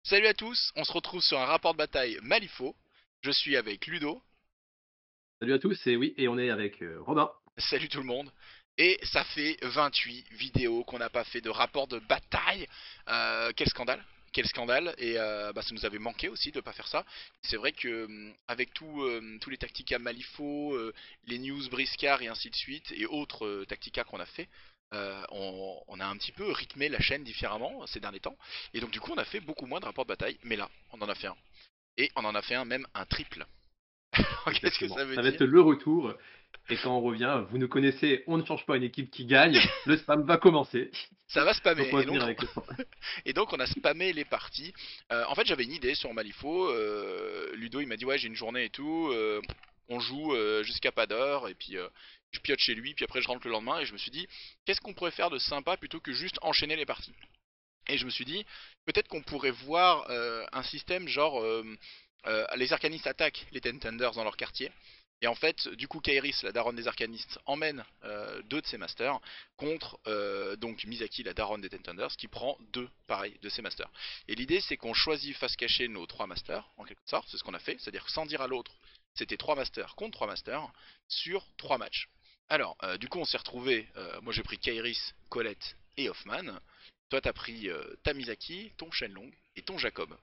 Salut à tous, on se retrouve sur un rapport de bataille Malifaux. Je suis avec Ludo. Salut à tous, et oui, et on est avec Robin. Salut tout le monde. Et ça fait 28 vidéos qu'on n'a pas fait de rapport de bataille. Quel scandale. Quel scandale. Et ça nous avait manqué aussi de ne pas faire ça. C'est vrai que avec tous les tacticas Malifaux, les news Briscard et ainsi de suite, et autres tacticas qu'on a fait, on a un petit peu rythmé la chaîne différemment ces derniers temps. Et donc du coup on a fait beaucoup moins de rapports de bataille. Mais là, on en a fait un. Et on en a fait un, même un triple. Qu'est-ce que ça Exactement. veut Ça va dire? être le retour. Et quand on revient, vous nous connaissez, on ne change pas une équipe qui gagne. Le spam va commencer. Ça va Donc spammer. on va Et finir donc, avec le spam. et donc on a spammé les parties. En fait, j'avais une idée sur Malifaux. Ludo, il m'a dit ouais, j'ai une journée et tout. On joue jusqu'à pas d'heure. Et puis je pioche chez lui. Puis après, je rentre le lendemain. Et je me suis dit, qu'est-ce qu'on pourrait faire de sympa plutôt que juste enchaîner les parties. Et je me suis dit, peut-être qu'on pourrait voir un système genre les arcanistes attaquent les Ten Tenders dans leur quartier. Et en fait, du coup, Kairis, la daronne des arcanistes, emmène deux de ses masters contre donc Misaki, la daronne des Ten Tenders, qui prend deux, pareil, de ses masters. Et l'idée, c'est qu'on choisit face cachée nos trois masters, en quelque sorte, c'est ce qu'on a fait, c'est-à-dire que sans dire à l'autre, c'était trois masters contre trois masters sur trois matchs. Alors, du coup, on s'est retrouvé, moi j'ai pris Kairis, Colette et Hoffman. Toi, t'as pris ta Misaki, ton Shenlong et ton Jacob.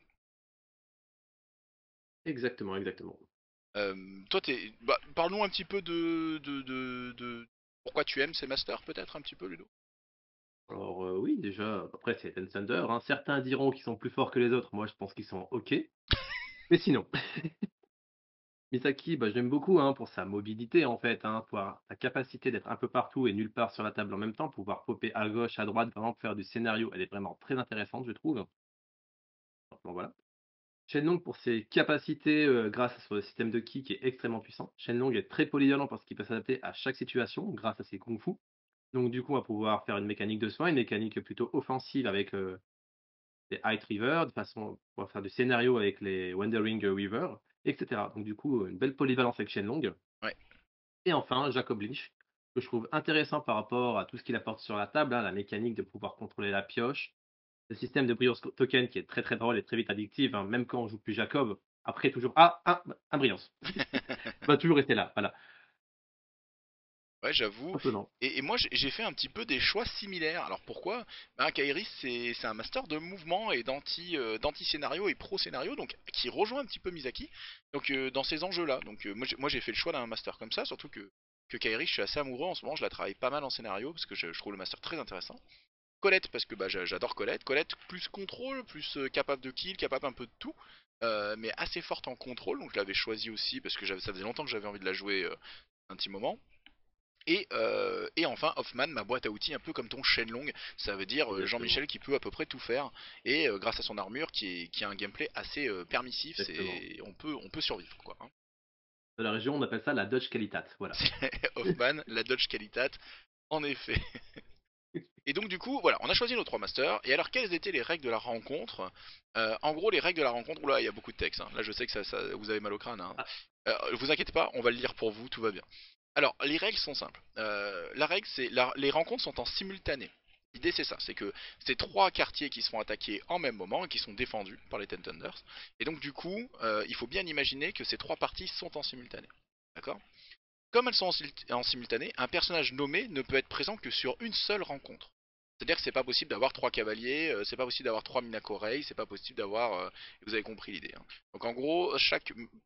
Exactement, exactement. Toi, parle-nous un petit peu de pourquoi tu aimes ces masters, peut-être un petit peu, Ludo. Alors oui, déjà, après c'est Ten Thunder, hein. Certains diront qu'ils sont plus forts que les autres. Moi, je pense qu'ils sont OK. Mais sinon, Misaki, bah, j'aime beaucoup hein, pour sa mobilité en fait, hein, pour sa capacité d'être un peu partout et nulle part sur la table en même temps, pouvoir popper à gauche, à droite, vraiment pour faire du scénario. Elle est vraiment très intéressante, je trouve. Bon, voilà. Shenlong pour ses capacités, grâce à son système de ki qui est extrêmement puissant. Shenlong est très polyvalent parce qu'il peut s'adapter à chaque situation grâce à ses kung-fu. Donc du coup, on va pouvoir faire une mécanique de soin, une mécanique plutôt offensive avec, les Height Reaver, de façon on va faire du scénario avec les Wandering Weaver, et cetera. Donc du coup, une belle polyvalence avec Shenlong. Ouais. Et enfin, Jacob Lynch, que je trouve intéressant par rapport à tout ce qu'il apporte sur la table, hein, la mécanique de pouvoir contrôler la pioche, le système de brillance token qui est très très drôle et très vite addictif, hein, même quand on joue plus Jacob, après toujours un brillance. Va toujours rester là, voilà, Ouais, j'avoue. simplement. Et moi, j'ai fait un petit peu des choix similaires. Alors pourquoi? Kairis, c'est un master de mouvement et d'anti-scénario et pro-scénario, donc qui rejoint un petit peu Misaki. Donc dans ces enjeux-là. Donc moi, j'ai fait le choix d'un master comme ça, surtout que Kairis, je suis assez amoureux en ce moment. Je la travaille pas mal en scénario parce que je trouve le master très intéressant. Colette, parce que j'adore Colette. Colette, plus contrôle, plus capable de kill, capable un peu de tout. Mais assez forte en contrôle, donc je l'avais choisi aussi parce que ça faisait longtemps que j'avais envie de la jouer un petit moment. Et enfin, Hoffman, ma boîte à outils, un peu comme ton Shenlong, ça veut dire Exactement, Jean-Michel qui peut à peu près tout faire, et grâce à son armure qui a un gameplay assez permissif, exactement. on peut survivre quoi. Hein. Dans la région, on appelle ça la Dodge Qualitat, voilà. C'est Hoffman, la Dodge Qualitat, en effet. Et donc du coup, voilà, on a choisi nos trois masters, et alors quelles étaient les règles de la rencontre? En gros, les règles de la rencontre, oula, il y a beaucoup de texte, hein. Là je sais que vous avez mal au crâne, hein. Ah, Vous inquiétez pas, on va le lire pour vous, tout va bien. Alors, les règles sont simples. La règle, c'est les rencontres sont en simultané. L'idée, c'est ça, c'est que c'est trois quartiers qui se font attaquer en même moment et qui sont défendus par les Ten Thunders. Et donc, du coup, il faut bien imaginer que ces trois parties sont en simultané. D'accord? Comme elles sont en simultané, un personnage nommé ne peut être présent que sur une seule rencontre. C'est-à-dire que c'est pas possible d'avoir trois cavaliers, c'est pas possible d'avoir trois Minakorei, c'est pas possible d'avoir. Vous avez compris l'idée. Hein. Donc en gros,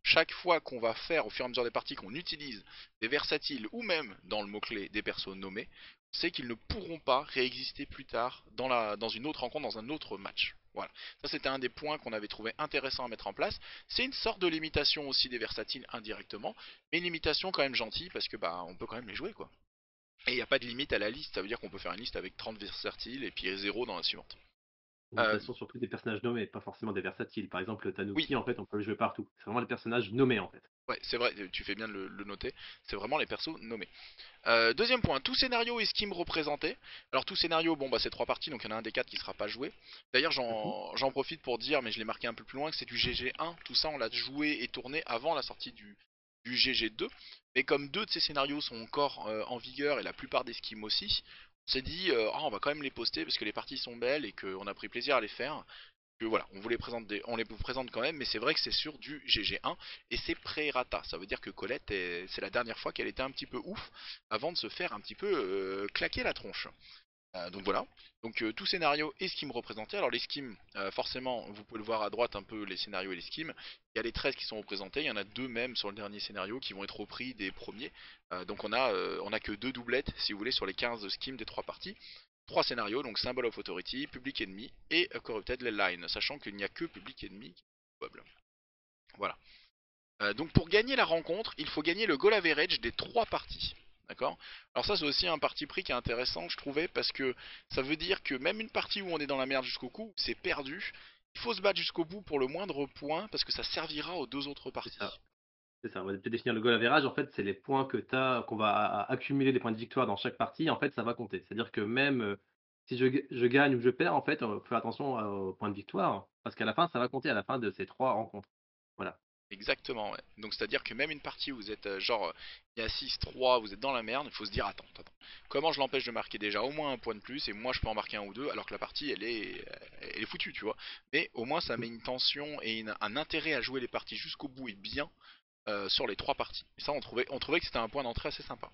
chaque fois qu'on va faire au fur et à mesure des parties qu'on utilise des versatiles ou même dans le mot-clé des persos nommés, on sait qu'ils ne pourront pas réexister plus tard dans une autre rencontre, dans un autre match. Voilà. Ça c'était un des points qu'on avait trouvé intéressant à mettre en place. C'est une sorte de limitation aussi des versatiles indirectement, mais une limitation quand même gentille parce que bah on peut quand même les jouer quoi. Et il n'y a pas de limite à la liste, ça veut dire qu'on peut faire une liste avec 30 versatiles et puis zéro dans la suivante. Euh, limitation surtout des personnages nommés, pas forcément des versatiles. Par exemple, le oui, Tanuki, en fait, on peut le jouer partout. C'est vraiment les personnages nommés, en fait. ouais, c'est vrai, tu fais bien de le noter, c'est vraiment les persos nommés. Deuxième point, tout scénario est scheme représenté. Alors tout scénario, bon bah c'est trois parties, donc il y en a un des quatre qui sera pas joué. D'ailleurs Mhm. j'en profite pour dire, mais je l'ai marqué un peu plus loin, que c'est du GG1, tout ça on l'a joué et tourné avant la sortie du GG2. Mais comme deux de ces scénarios sont encore en vigueur et la plupart des schemes aussi, on s'est dit, on va quand même les poster parce que les parties sont belles et qu'on a pris plaisir à les faire. voilà, on les présente quand même, mais c'est vrai que c'est sur du GG1 et c'est pré-rata. Ça veut dire que Colette, c'est la dernière fois qu'elle était un petit peu ouf avant de se faire un petit peu claquer la tronche. Donc voilà, donc tout scénario et scheme représenté. Alors les schemes, forcément, vous pouvez le voir à droite un peu les scénarios et les schemes. Il y a les 13 qui sont représentés, il y en a deux même sur le dernier scénario qui vont être repris des premiers. Donc on a que deux doublettes si vous voulez sur les 15 schemes des trois parties. Trois scénarios, donc Symbol of Authority, Public Enemy et Corrupted Line, sachant qu'il n'y a que Public Enemy qui est jouable. Voilà. Donc pour gagner la rencontre, il faut gagner le goal average des trois parties. D'accord. Alors ça c'est aussi un parti pris qui est intéressant je trouvais parce que ça veut dire que même une partie où on est dans la merde jusqu'au cou, où c'est perdu, il faut se battre jusqu'au bout pour le moindre point parce que ça servira aux deux autres C'est ça. parties. C'est ça, on va peut-être définir le goal average. En fait, c'est les points que qu'on va accumuler des points de victoire dans chaque partie. En fait, ça va compter. C'est-à-dire que même si je gagne ou je perds, en fait, on faut faire attention aux points de victoire parce qu'à la fin, ça va compter à la fin de ces trois rencontres. Voilà. Exactement, ouais. Donc c'est-à-dire que même une partie où vous êtes genre il y a 6-3, vous êtes dans la merde, il faut se dire attends, comment je l'empêche de marquer déjà au moins un point de plus et moi je peux en marquer un ou deux alors que la partie elle est foutue, tu vois. Mais au moins ça met une tension et un intérêt à jouer les parties jusqu'au bout et bien sur les trois parties. Et ça on trouvait que c'était un point d'entrée assez sympa.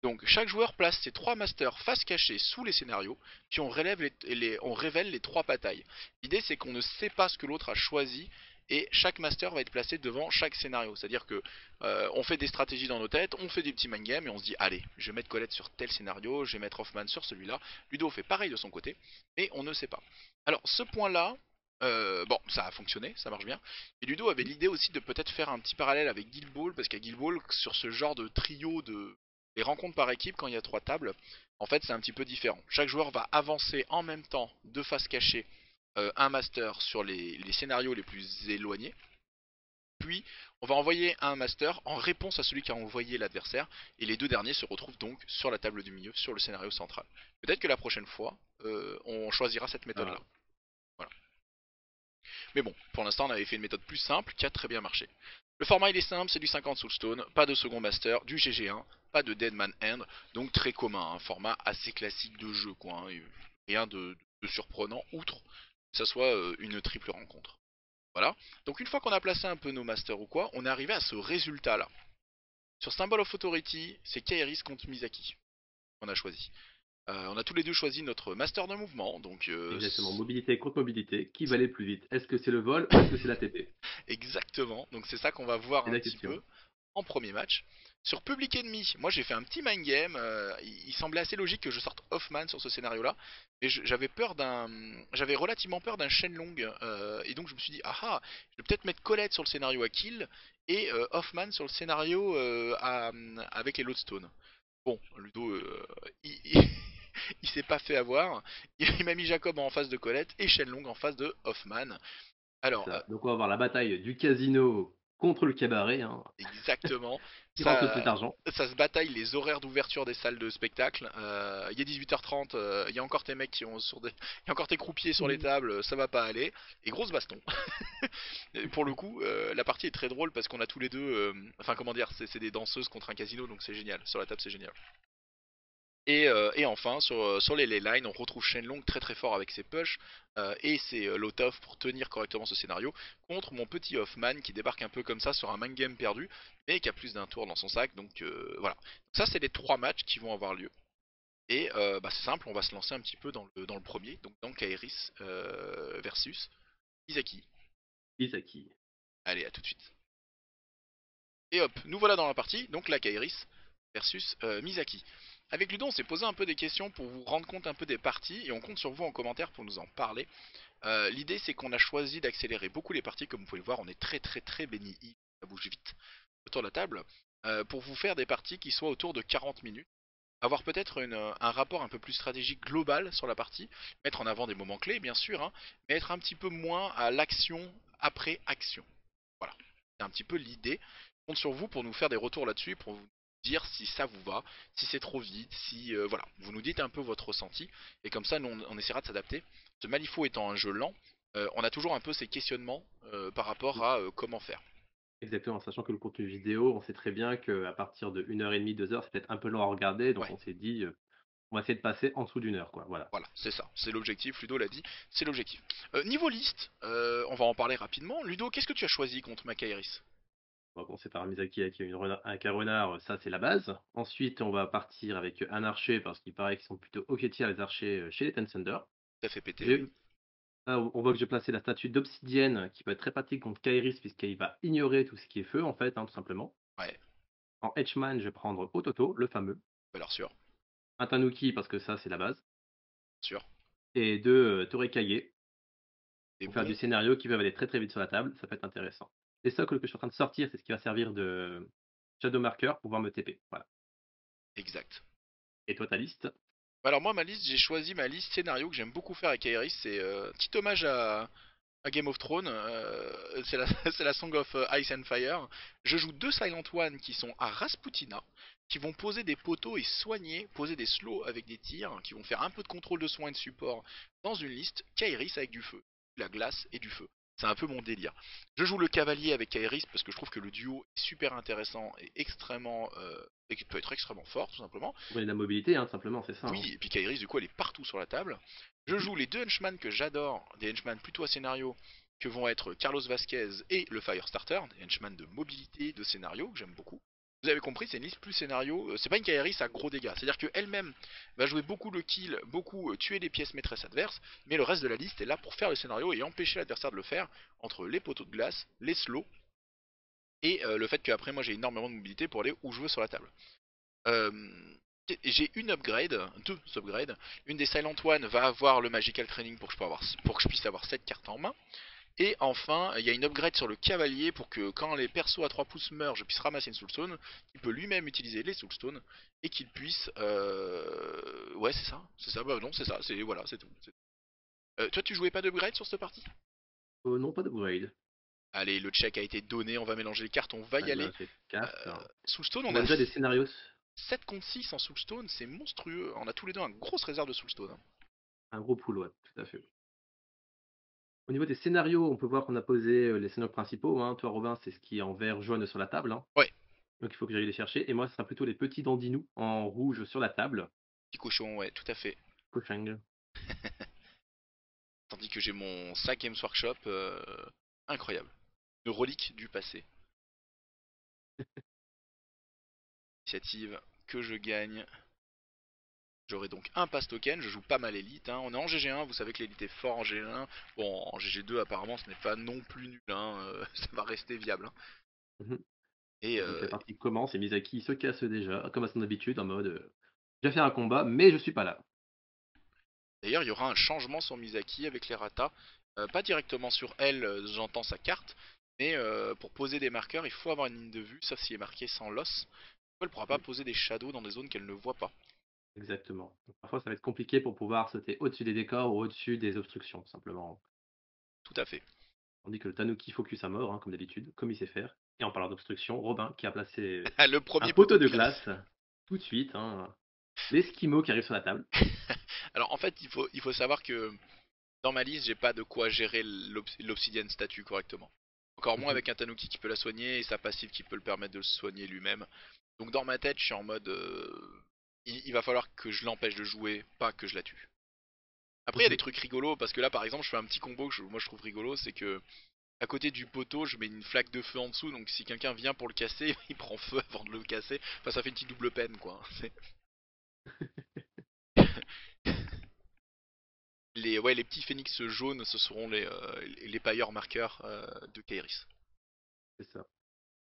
Donc chaque joueur place ses trois masters face cachée sous les scénarios, puis on révèle les trois batailles. L'idée c'est qu'on ne sait pas ce que l'autre a choisi et chaque master va être placé devant chaque scénario. C'est-à-dire que on fait des stratégies dans nos têtes, on fait des petits mind games et on se dit allez, je vais mettre Colette sur tel scénario, je vais mettre Hoffman sur celui-là. Ludo fait pareil de son côté, mais on ne sait pas. Alors ce point-là, bon, ça a fonctionné, ça marche bien. Et Ludo avait l'idée aussi de peut-être faire un petit parallèle avec Guild Ball, parce qu'à Guild Ball, sur ce genre de trio de les rencontres par équipe, quand il y a trois tables, en fait, c'est un petit peu différent. Chaque joueur va avancer en même temps, de face cachée, un master sur les scénarios les plus éloignés. Puis, on va envoyer un master en réponse à celui qui a envoyé l'adversaire. Et les deux derniers se retrouvent donc sur la table du milieu, sur le scénario central. Peut-être que la prochaine fois, on choisira cette méthode-là. Ah, Voilà. Mais bon, pour l'instant, on avait fait une méthode plus simple qui a très bien marché. Le format il est simple, c'est du 50 Soulstone, pas de second master, du GG1, pas de Deadman End, donc très commun, un format assez classique de jeu, quoi. Hein, rien de surprenant, outre que ça soit une triple rencontre. Voilà. Donc une fois qu'on a placé un peu nos masters ou quoi, on est arrivé à ce résultat-là. Sur Symbol of Authority, c'est Kairis contre Misaki qu'on a choisi. On a tous les deux choisi notre master de mouvement, donc exactement. Mobilité contre mobilité. Qui va aller plus vite? Est-ce que c'est le vol ou est-ce que c'est la TP? exactement. Donc c'est ça qu'on va voir C'est un la petit question. peu en premier match. Sur Public Enemy, moi j'ai fait un petit mind game. Il semblait assez logique que je sorte Hoffman sur ce scénario-là, mais j'avais relativement peur d'un Shenlong, et donc je me suis dit je vais peut-être mettre Colette sur le scénario à kill et Hoffman sur le scénario avec les Lodestone. Bon, Ludo, il s'est pas fait avoir. Il m'a mis Jacob en face de Colette et Shenlong en face de Hoffman. C'est Alors, ça. Donc on va avoir la bataille du casino contre le cabaret, hein. exactement. Qui rentre le plus Ça, d'argent? ça se bataille les horaires d'ouverture des salles de spectacle. Il y a 18h30, il y a encore tes mecs qui ont il y a encore tes croupiers sur les tables, ça va pas aller. Et grosse baston. Et pour le coup, la partie est très drôle parce qu'on a tous les deux, enfin comment dire, c'est des danseuses contre un casino, donc c'est génial. Sur la table, c'est génial. Et enfin, sur les ley lines, on retrouve Shenlong très très fort avec ses push et ses lot off pour tenir correctement ce scénario contre mon petit Hoffman qui débarque un peu comme ça sur un mind game perdu mais qui a plus d'un tour dans son sac. Donc voilà. Ça, c'est les trois matchs qui vont avoir lieu. Et bah, c'est simple, on va se lancer un petit peu dans le premier, donc dans Kairis versus Izaki. Isaki. Allez, à tout de suite. Et hop, nous voilà dans la partie, donc la Kairis versus Misaki. Avec Ludon, on s'est posé un peu des questions pour vous rendre compte un peu des parties et on compte sur vous en commentaire pour nous en parler. L'idée c'est qu'on a choisi d'accélérer beaucoup les parties, comme vous pouvez le voir, on est très très très béni, ça bouge vite autour de la table, pour vous faire des parties qui soient autour de 40 minutes. Avoir peut-être un rapport un peu plus stratégique global sur la partie, mettre en avant des moments clés bien sûr, hein, mais être un petit peu moins à l'action après action. Voilà, c'est un petit peu l'idée. Je compte sur vous pour nous faire des retours là-dessus, pour vous dire si ça vous va, si c'est trop vite, si voilà, vous nous dites un peu votre ressenti, et comme ça nous on essaiera de s'adapter. Ce Malifaux étant un jeu lent, on a toujours un peu ces questionnements par rapport à comment faire. Exactement, sachant que le contenu vidéo, on sait très bien qu'à partir de 1 heure et demie, 2 heures, c'est peut-être un peu long à regarder, donc Ouais, on s'est dit, On va essayer de passer en dessous d'une heure, quoi. Voilà. Voilà, c'est ça, c'est l'objectif, Ludo l'a dit, c'est l'objectif. Niveau liste, on va en parler rapidement. Ludo, qu'est-ce que tu as choisi contre Macairis? On va commencer par Misaki avec un renard, ça c'est la base. Ensuite, on va partir avec un archer parce qu'il paraît qu'ils sont plutôt ok tiers les archers chez les Ten Thunder. Ça fait péter, oui. J'ai- Là, on voit que j'ai placé la statue d'obsidienne qui peut être très pratique contre Kairis puisqu'il va ignorer tout ce qui est feu en fait, hein, tout simplement. Ouais, En Hedgeman, je vais prendre Ototo, le fameux. valeur sûre, Un Tanuki parce que ça c'est la base. sûr. Et deux Torekage C'est pour faire du bon, scénario qui peuvent aller très très vite sur la table, ça peut être intéressant. Les socles que je suis en train de sortir, c'est ce qui va servir de shadow marker pour pouvoir me TP. Voilà. exact. Et toi ta liste? Alors moi, ma liste, j'ai choisi ma liste scénario que j'aime beaucoup faire avec Kairis, c'est petit hommage à Game of Thrones, c'est la, c'est la Song of Ice and Fire. Je joue deux Silent One qui sont à Rasputina, qui vont poser des poteaux et soigner, poser des slows avec des tirs, qui vont faire un peu de contrôle de soins et de support dans une liste Kairis avec du feu, de la glace et du feu. C'est un peu mon délire. Je joue le cavalier avec Kairis parce que je trouve que le duo est super intéressant et extrêmement et qui peut être extrêmement fort tout simplement. On de la mobilité, hein, simplement, c'est ça. Hein. Oui, et puis Kairis, du coup, elle est partout sur la table. Je Mhm. joue les deux henchman que j'adore, des henchman plutôt à scénario, que vont être Carlos Vasquez et le Firestarter, des henchman de mobilité, de scénario, que j'aime beaucoup. Vous avez compris, c'est une liste plus scénario. C'est pas une Kairis à gros dégâts. C'est-à-dire qu'elle-même va jouer beaucoup le kill, beaucoup tuer les pièces maîtresses adverses, mais le reste de la liste est là pour faire le scénario et empêcher l'adversaire de le faire, entre les poteaux de glace, les slows, et le fait qu'après moi j'ai énormément de mobilité pour aller où je veux sur la table. Euh, j'ai une upgrade, deux upgrades. Une des Silent One va avoir le Magical Training pour que je puisse avoir 7 cartes en main. Et enfin, il y a une upgrade sur le cavalier pour que quand les persos à 3 pouces meurent, je puisse ramasser une Soulstone. Il peut lui-même utiliser les Soulstones et qu'il puisse. Ouais, c'est ça, bah non, c'est ça, c'est voilà, c'est tout. Toi, tu jouais pas d'upgrade sur cette partie? Non, pas d'upgrade. Allez, le check a été donné, on va mélanger les cartes, on va y Ouais, aller. mélange les cartes. Soulstone, On on a a déjà des scénarios. 7 contre 6 en Soulstone, c'est monstrueux. On a tous les deux une grosse réserve de Soulstone, hein. Un gros pool, ouais, tout à fait. Au niveau des scénarios, on peut voir qu'on a posé les scénarios principaux. Hein. Toi, Robin, c'est ce qui est en vert jaune sur la table. Hein. Ouais, Donc il faut que j'aille les chercher. Et moi, ce sera plutôt les petits dandinous en rouge sur la table. petit cochon, ouais, tout à fait. Cochang. Tandis que j'ai mon sac Games Workshop, incroyable. Une relique du passé. Initiative que je gagne. J'aurai donc un pass token, je joue pas mal élite, hein. On est en GG1, vous savez que l'élite est fort en GG1. Bon, en GG2 apparemment ce n'est pas non plus nul, hein. Ça va rester viable, hein. Mhm. Et Et donc la partie commence et Misaki se casse déjà, comme à son habitude, en mode je vais faire un combat, mais je suis pas là. d'ailleurs il y aura un changement sur Misaki avec les ratas. Pas directement sur elle, j'entends sa carte. Mais pour poser des marqueurs, il faut avoir une ligne de vue, sauf s'il est marqué sans l'os. Elle ne pourra pas Mhm. poser des shadows dans des zones qu'elle ne voit pas. Exactement. Donc, parfois, ça va être compliqué pour pouvoir sauter au-dessus des décors ou au-dessus des obstructions, tout simplement. Tout à fait. On dit que le Tanuki focus à mort, hein, comme d'habitude, comme il sait faire. Et en parlant d'obstruction, Robin qui a placé Le un premier poteau poteau de de glace. glace tout de suite. Hein. L'Esquimau qui arrive sur la table. Alors en fait, il faut savoir que dans ma liste, j'ai pas de quoi gérer l'obsidienne statue correctement. Encore moins Mhm. avec un Tanuki qui peut la soigner et sa passive qui peut le permettre de le soigner lui-même. Donc dans ma tête, je suis en mode... il va falloir que je l'empêche de jouer, pas que je la tue. Après, il y a des Mhm. trucs rigolos, parce que là, par exemple, je fais un petit combo que moi je trouve rigolo, c'est que à côté du poteau, je mets une flaque de feu en dessous, donc si quelqu'un vient pour le casser, il prend feu avant de le casser. Enfin, ça fait une petite double peine, quoi. Ouais, les petits phénix jaunes, ce seront les pailleurs marqueurs de Kairis. C'est ça.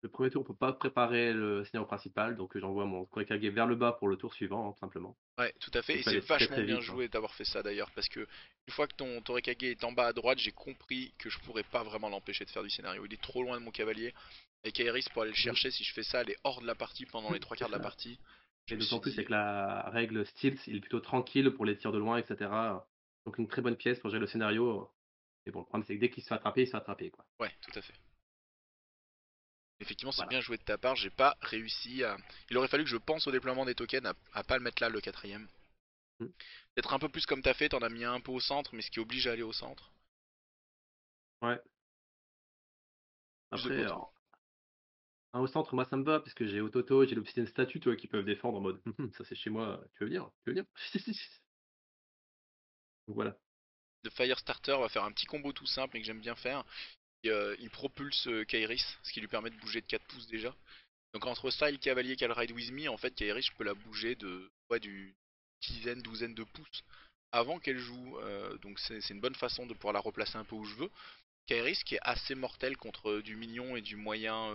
Le premier tour, on peut pas préparer le scénario principal, donc j'envoie mon Korekage vers le bas pour le tour suivant, hein, tout simplement. Ouais, tout à fait, Il et peut c'est aller très vachement très bien vite. Hein. joué d'avoir fait ça d'ailleurs, parce que une fois que ton Torekage est en bas à droite, j'ai compris que je pourrais pas vraiment l'empêcher de faire du scénario. Il est trop loin de mon cavalier, et Kairis pour aller le Mhm. chercher, si je fais ça, elle est hors de la partie pendant les trois quarts C'est de la ça. partie. Je Et me d'autant suis plus dit, avec la règle Stealth, il est plutôt tranquille pour les tirs de loin, etc. Donc une très bonne pièce pour gérer le scénario. Et bon, le problème c'est que dès qu'il se fait attraper, il se fait attraper, quoi. ouais, tout à fait. Effectivement, c'est Voilà. bien joué de ta part, j'ai pas réussi à... Il aurait fallu que je pense au déploiement des tokens, à pas le mettre là, le quatrième. Mm. Peut-être un peu plus comme t'as fait, t'en as mis un peu au centre, mais ce qui oblige à aller au centre. Ouais. Plus de Après, poteaux. alors, Un au centre, moi ça me va, parce que j'ai Ototo, j'ai l'Obsidian Statue, tu vois, qui peuvent défendre en mode: Ça c'est chez moi, tu veux venir? Tu veux venir?» Donc voilà. Le Firestarter va faire un petit combo tout simple mais que j'aime bien faire. Et, il propulse Kairis, ce qui lui permet de bouger de 4 pouces déjà. Donc entre ça et le cavalier qu'elle ride with me, en fait Kairis je peux la bouger de ouais, du dizaine, douzaine de pouces avant qu'elle joue. Donc c'est une bonne façon de pouvoir la replacer un peu où je veux. Kairis qui est assez mortel contre du mignon et du moyen.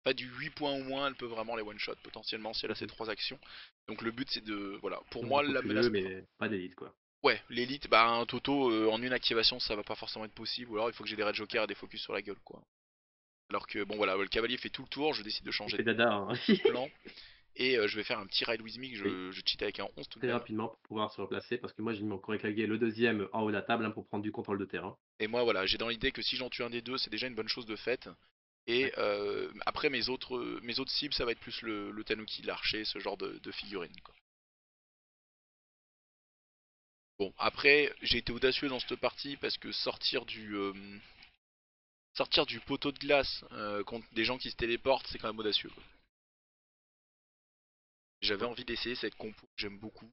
Pas du 8 points ou moins, elle peut vraiment les one shot potentiellement si elle a ses Mmh. 3 actions. Donc le but c'est de. Voilà, pour Donc du moi coup la menace. populeux, mais pas d'élite, quoi. Ouais, l'élite, bah un Toto en une activation ça va pas forcément être possible. Ou alors il faut que j'ai des Red Jokers et des focus sur la gueule quoi. Alors que bon voilà, le cavalier fait tout le tour, je décide de Il changer fait dada, hein. de plan. Et je vais faire un petit ride with me que Oui, je cheat avec un 11 tout de très même. rapidement pour pouvoir se replacer, parce que moi j'ai mis mon Kurikage le deuxième en haut de la table, hein, pour prendre du contrôle de terrain. Et moi voilà, j'ai dans l'idée que si j'en tue un des deux, c'est déjà une bonne chose de faite. Et Ouais. après mes autres cibles, ça va être plus le Tanuki, l'archer, ce genre de figurine quoi. Bon, après, j'ai été audacieux dans cette partie parce que sortir du poteau de glace contre des gens qui se téléportent, c'est quand même audacieux quoi. J'avais Mmh. envie d'essayer cette compo que j'aime beaucoup.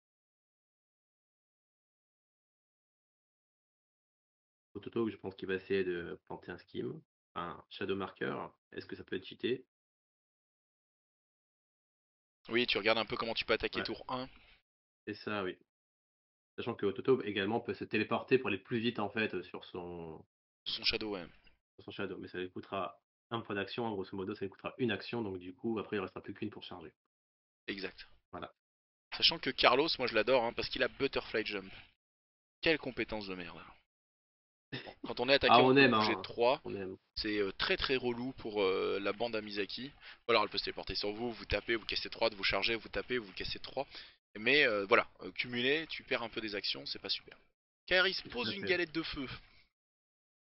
Ototo, je pense qu'il va essayer de planter un Skim, un Shadow Marker. Est-ce que ça peut être cheaté? Oui, tu regardes un peu comment tu peux attaquer Ouais, tour 1 c'est ça, oui. Sachant que Ototo également peut se téléporter pour aller plus vite en fait, son Shadow, ouais. sur son Shadow, mais ça lui coûtera un point d'action, hein, grosso modo, ça lui coûtera une action, donc du coup après il restera plus qu'une pour charger. Exact. Voilà, Sachant que Carlos, moi je l'adore hein, parce qu'il a Butterfly Jump. Quelle compétence de merde. Bon, quand on est attaqué, ah on on peut aime, bouger de hein, 3. on aime. C'est très très relou pour la bande à Misaki. Ou alors elle peut se téléporter sur vous, vous tapez, vous cassez 3, vous chargez, vous tapez, vous cassez 3. Mais voilà, cumulé, tu perds un peu des actions, c'est pas super. Kairis Tout pose à une fait. galette de feu.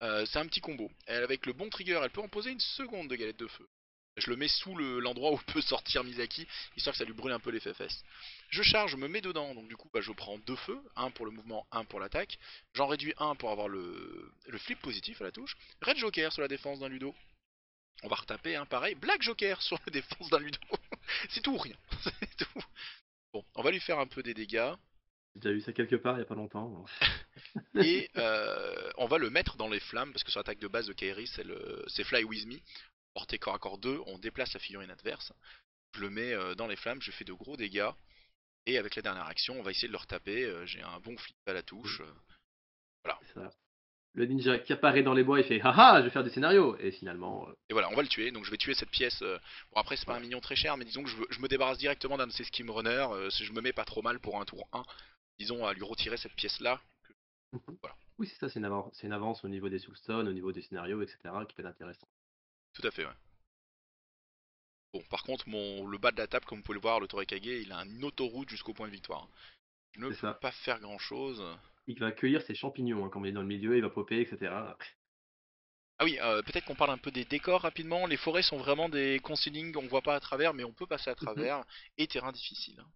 C'est un petit combo. Elle, avec le bon trigger, elle peut en poser une seconde de galette de feu. Je le mets sous l'endroit où peut sortir Misaki, histoire que ça lui brûle un peu les fesses. Je charge, je me mets dedans, donc du coup bah, je prends deux feux, un pour le mouvement, un pour l'attaque. J'en réduis un pour avoir le flip positif à la touche. Red Joker sur la défense d'un Ludo. On va retaper, hein, pareil. Black Joker sur la défense d'un Ludo. C'est tout ou rien. C'est tout. Bon, on va lui faire un peu des dégâts. J'ai déjà vu ça quelque part il y a pas longtemps. Et on va le mettre dans les flammes, parce que sur l'attaque de base de Kairi, c'est Fly With Me. Portée corps à corps 2, on déplace la figurine adverse. Je le mets dans les flammes, je fais de gros dégâts. Et avec la dernière action, on va essayer de le retaper. J'ai un bon flip à la Mmh, touche. Voilà. c'est ça. Le ninja qui apparaît dans les bois, il fait: «Ah ah, je vais faire du scénario!» et finalement, Et voilà, on va le tuer. Donc je vais tuer cette pièce. Bon, après, c'est pas un voilà. mignon très cher, mais disons que je me débarrasse directement d'un de ces skim runners. Si je me mets pas trop mal pour un tour 1, disons à lui retirer cette pièce-là. Mmh. Voilà, Oui, c'est ça, c'est une avance au niveau des soulstones, au niveau des scénarios et cetera, qui peut être intéressant. tout à fait, ouais. Bon, par contre, le bas de la table, comme vous pouvez le voir, le Torekage, il a une autoroute jusqu'au point de victoire. Je ne C'est peux ça. pas faire grand-chose. Il va cueillir ses champignons, hein, comme il est dans le milieu, il va popper et cetera. Ah oui, peut-être qu'on parle un peu des décors rapidement. Les forêts sont vraiment des concealings, on voit pas à travers, mais on peut passer à Mmh. travers. Et terrain difficile, hein.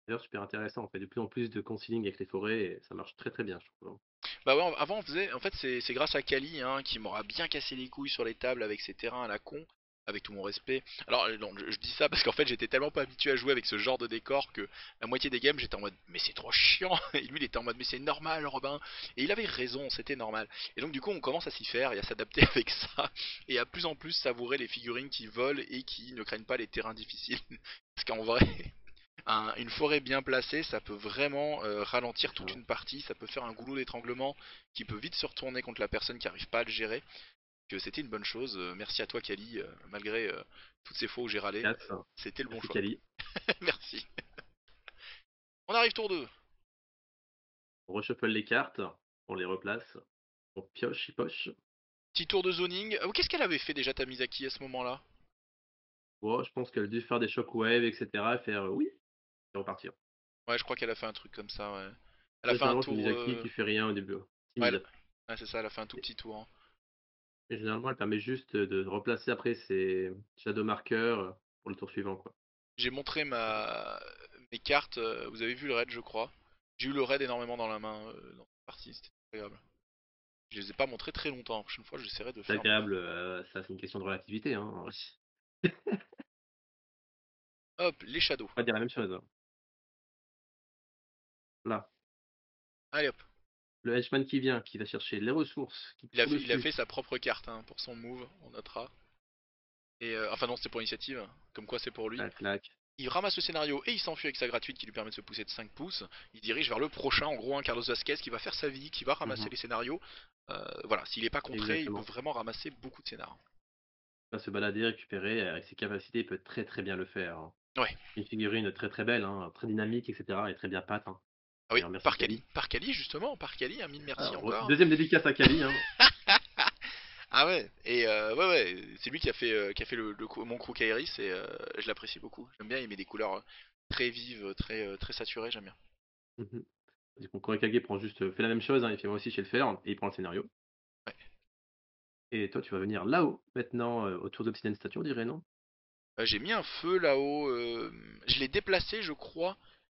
D'ailleurs, super intéressant, on fait de plus en plus de concealing avec les forêts et ça marche très, très bien, je trouve, hein. Bah ouais, avant on faisait, en fait c'est grâce à Kali hein, qui m'aura bien cassé les couilles sur les tables avec ses terrains à la con, avec tout mon respect. Alors non, je dis ça parce qu'en fait j'étais tellement pas habitué à jouer avec ce genre de décor que la moitié des games j'étais en mode mais c'est trop chiant et lui il était en mode mais c'est normal Robin et il avait raison, c'était normal. Et donc du coup on commence à s'y faire et à s'adapter avec ça et à plus en plus savourer les figurines qui volent et qui ne craignent pas les terrains difficiles parce qu'en vrai une forêt bien placée, ça peut vraiment ralentir C'est toute ça. une partie, ça peut faire un goulot d'étranglement qui peut vite se retourner contre la personne qui n'arrive pas à le gérer. Que c'était une bonne chose. Merci à toi Kali, malgré toutes ces fois où j'ai râlé, Casse. c'était le bon Merci choix. Kali. Merci. On arrive tour 2. On reshuffle les cartes, on les replace, on pioche, chipoche. Petit tour de zoning. Qu'est-ce qu'elle avait fait déjà Tamizaki à ce moment-là? Bon, je pense qu'elle a dû faire des shockwaves, et cetera, et faire: «Oui», et repartir. Ouais, je crois qu'elle a fait un truc comme ça, ouais. Elle a Ouais, fait un généralement, c'est tour. Mizaki qui fait rien au début, hein, Ouais, timide. ouais, c'est ça, elle a fait un tout Et petit tour, hein. et généralement, elle permet juste de replacer après ses shadow markers, pour le tour suivant, quoi. J'ai montré mes cartes, vous avez vu le raid je crois. J'ai eu le raid énormément dans la main dans cette partie, c'était agréable. Je les ai pas montrés très longtemps, la prochaine fois j'essaierai de C'est faire mieux. agréable, ça c'est une question de relativité, hein. Hop, les shadows. On va dire la même chose, hein. Là, Allez hop. le henchman qui vient, qui va chercher les ressources, qui court Il a dessus. fait sa propre carte hein, pour son move, on notera. Et enfin non, c'était pour l'initiative, comme quoi c'est pour lui. Clac, clac. Il ramasse le scénario et il s'enfuit avec sa gratuite qui lui permet de se pousser de 5 pouces. Il dirige vers le prochain, en gros un Carlos Vasquez qui va faire sa vie, qui va ramasser Mhm. les scénarios. Voilà, s'il n'est pas contré, il peut Exactement. vraiment ramasser beaucoup de scénarios. Il va se balader, récupérer, avec ses capacités, il peut très très bien le faire, hein. Ouais, Une figurine très très belle, hein, très dynamique, etc. Et très bien patte, hein. ah oui, D'ailleurs, merci Kali. Par Kali justement, par Kali, un mille merci Alors, encore. deuxième dédicace à Kali, hein. Ah ouais, et ouais, ouais, c'est lui qui a fait mon crew Kairis et je l'apprécie beaucoup. J'aime bien, il met des couleurs très vives, très saturées, j'aime bien. Mhm. Du coup, Korekage prend juste, fait la même chose, hein, il fait moi aussi je sais le faire, et il prend le scénario. Ouais. Et toi, tu vas venir là-haut, maintenant, autour d'Obsidian Statue, on dirait, non? J'ai mis un feu là-haut, je l'ai déplacé, je crois,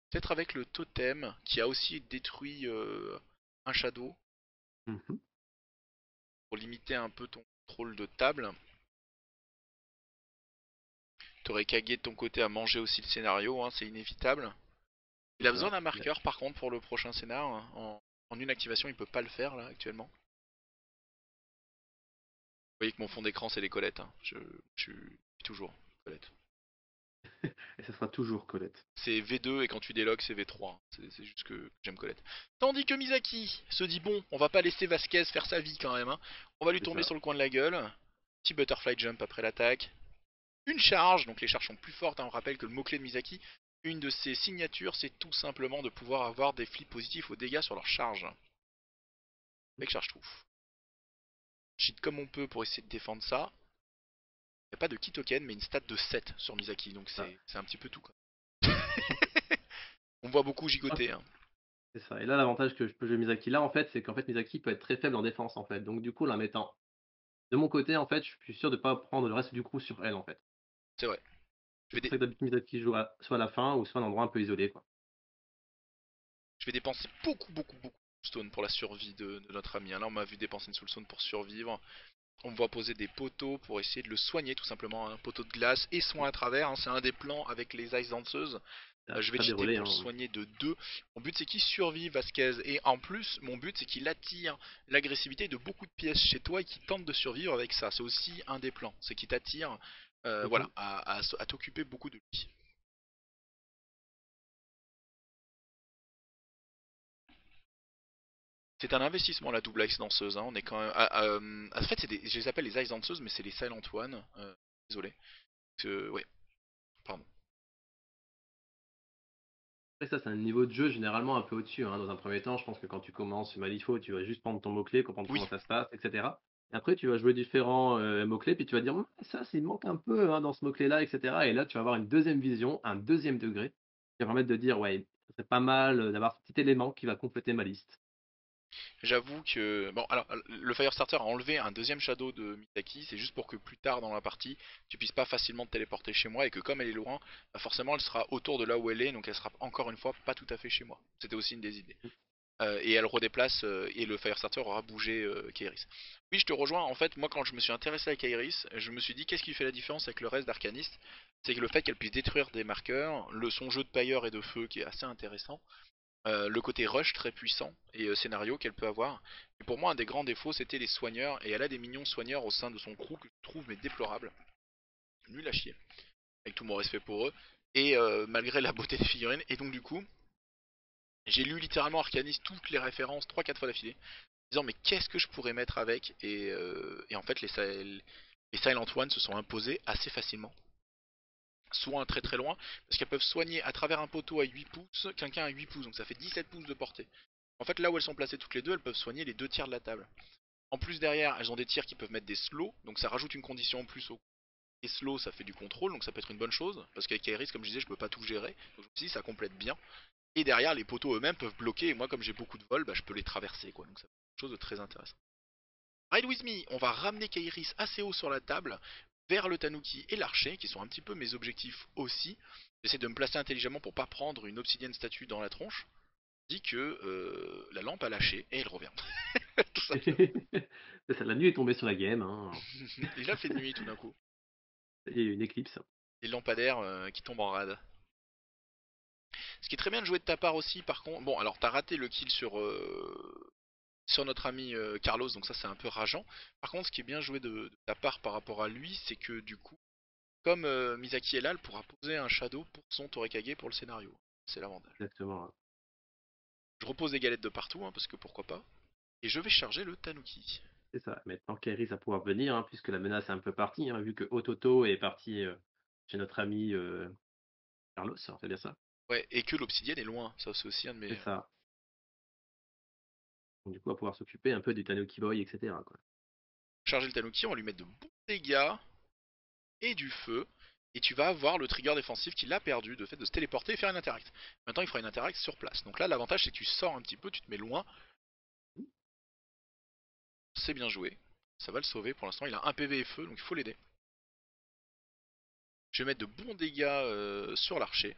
peut-être avec le totem qui a aussi détruit un shadow Mhm. pour limiter un peu ton contrôle de table. T'aurais Kage de ton côté à manger aussi le scénario, hein, c'est inévitable. Il C'est a besoin ça. d'un marqueur par contre pour le prochain scénar, hein. En une activation, il peut pas le faire là actuellement. Vous voyez que mon fond d'écran c'est les Colettes, hein. Je suis toujours Colette. Et ça sera toujours Colette. C'est V2 et quand tu déloques c'est V3. C'est juste que j'aime Colette. Tandis que Misaki se dit bon, on va pas laisser Vasquez faire sa vie quand même, hein. On va lui C'est tomber ça. sur le coin de la gueule. Petit butterfly jump après l'attaque. Une charge, donc les charges sont plus fortes, hein. On rappelle que le mot-clé de Misaki, une de ses signatures, c'est tout simplement de pouvoir avoir des flips positifs aux dégâts sur leur charge. Avec charge trou. Cheat comme on peut pour essayer de défendre ça. Il n'y a pas de key token, mais une stat de 7 sur Misaki, donc Ça. c'est un petit peu tout, quoi. On voit beaucoup gigoter, hein. C'est ça. Et là, l'avantage que je peux jouer Misaki là, en fait, c'est qu'en fait, Misaki peut être très faible en défense, en fait. Donc, du coup, la mettant de mon côté, en fait, je suis sûr de pas prendre le reste du crew sur elle, en fait. C'est vrai. Je C'est vais, pour dé- ça que d'habitude, Misaki joue soit à la fin, ou soit à un endroit un peu isolé, quoi. je vais dépenser beaucoup de stone pour la survie de notre ami, hein. Là, on m'a vu dépenser une soulstone pour survivre. On me voit poser des poteaux pour essayer de le soigner, tout simplement. Un poteau de glace et soin à travers, hein. C'est un des plans avec les Ice Danseuses. Je vais Ça a cheater déroulé, pour le hein. soigner de 2. Mon but c'est qu'il survive Vasquez. Et en plus, mon but c'est qu'il attire l'agressivité de beaucoup de pièces chez toi et qu'il tente de survivre avec ça. C'est aussi un des plans. C'est qu'il t'attire voilà, Mhm. à t'occuper beaucoup de lui. C'est un investissement la double Ice Danseuse, hein. On est quand même. En fait, je les appelle les Ice Danseuses, mais c'est les Silent One. Désolé. Ouais, pardon. Après, ça, c'est un niveau de jeu généralement un peu au-dessus, hein. Dans un premier temps, je pense que quand tu commences Malifaux, tu vas juste prendre ton mot-clé, comprendre Oui, comment ça se passe, etc. Et après, tu vas jouer différents mots-clés, puis tu vas dire, ça, il manque un peu hein, dans ce mot-clé-là, etc. Et là, tu vas avoir une deuxième vision, un deuxième degré, qui va permettre de dire, ouais, c'est pas mal d'avoir ce petit élément qui va compléter ma liste. j'avoue que bon alors le Firestarter a enlevé un deuxième shadow de Mitaki, c'est juste pour que plus tard dans la partie tu puisses pas facilement te téléporter chez moi et que comme elle est loin, bah forcément elle sera autour de là où elle est donc elle sera encore une fois pas tout à fait chez moi. C'était aussi une des idées. Et elle redéplace et le Firestarter aura bougé Kairis. Oui, je te rejoins. En fait, moi quand je me suis intéressé à Kairis, je me suis dit qu'est-ce qui fait la différence avec le reste d'Arcanist. C'est que le fait qu'elle puisse détruire des marqueurs, son jeu de pailleur et de feu qui est assez intéressant, le côté rush très puissant et scénario qu'elle peut avoir. Et pour moi, un des grands défauts, c'était les soigneurs. Et elle a des minions soigneurs au sein de son crew que je trouve mais déplorables. Nul à chier. Avec tout mon respect pour eux. Et malgré la beauté des figurines. Et donc, du coup, j'ai lu littéralement Arcanist toutes les références 3-4 fois d'affilée. Disant, mais qu'est-ce que je pourrais mettre avec et en fait, les Silent One se sont imposés assez facilement. Soit très loin, parce qu'elles peuvent soigner à travers un poteau à 8 pouces, quelqu'un à 8 pouces, donc ça fait 17 pouces de portée. En fait, là où elles sont placées toutes les deux, elles peuvent soigner les deux tiers de la table. En plus, derrière, elles ont des tirs qui peuvent mettre des slows, donc ça rajoute une condition en plus au. Et slow, ça fait du contrôle, donc ça peut être une bonne chose, parce qu'avec Kairis, comme je disais, je peux pas tout gérer, donc si ça complète bien. Et derrière, les poteaux eux-mêmes peuvent bloquer, et moi, comme j'ai beaucoup de vol, bah, je peux les traverser, quoi, donc ça fait quelque chose de très intéressant. Ride with me, on va ramener Kairis assez haut sur la table, vers le Tanuki et l'archer, qui sont un petit peu mes objectifs aussi. J'essaie de me placer intelligemment pour pas prendre une obsidienne statue dans la tronche. Dit que la lampe a lâché et elle revient. Tout simplement. C'est ça, la nuit est tombée sur la game, hein. Il a fait nuit tout d'un coup. Et une éclipse. Les lampadaires qui tombent en rade. Ce qui est très bien de jouer de ta part aussi, par contre. Bon, alors t'as raté le kill sur notre ami Carlos, donc ça c'est un peu rageant. Par contre, ce qui est bien joué de ta part par rapport à lui, c'est que du coup, comme Misaki est là, elle pourra poser un shadow pour son Torekage pour le scénario. C'est l'avantage. Exactement. Ouais. Je repose des galettes de partout, hein, parce que pourquoi pas. Et je vais charger le Tanuki. C'est ça. Maintenant qu'Aeris va pouvoir venir, hein, puisque la menace est un peu partie, hein, vu que Ototo est parti chez notre ami Carlos, hein, c'est bien ça? Ouais, et que l'obsidienne est loin, ça c'est aussi un de C'est mes... ça. Donc, du coup, on va pouvoir s'occuper un peu du Tanuki Boy, etc. Quoi. Charger le Tanuki, on va lui mettre de bons dégâts et du feu. Et tu vas avoir le trigger défensif qu'il a perdu, de fait de se téléporter et faire une interact. Maintenant il fera une interact sur place. Donc là l'avantage c'est que tu sors un petit peu, tu te mets loin. C'est bien joué. Ça va le sauver pour l'instant, il a un PV et feu donc il faut l'aider. Je vais mettre de bons dégâts sur l'archer.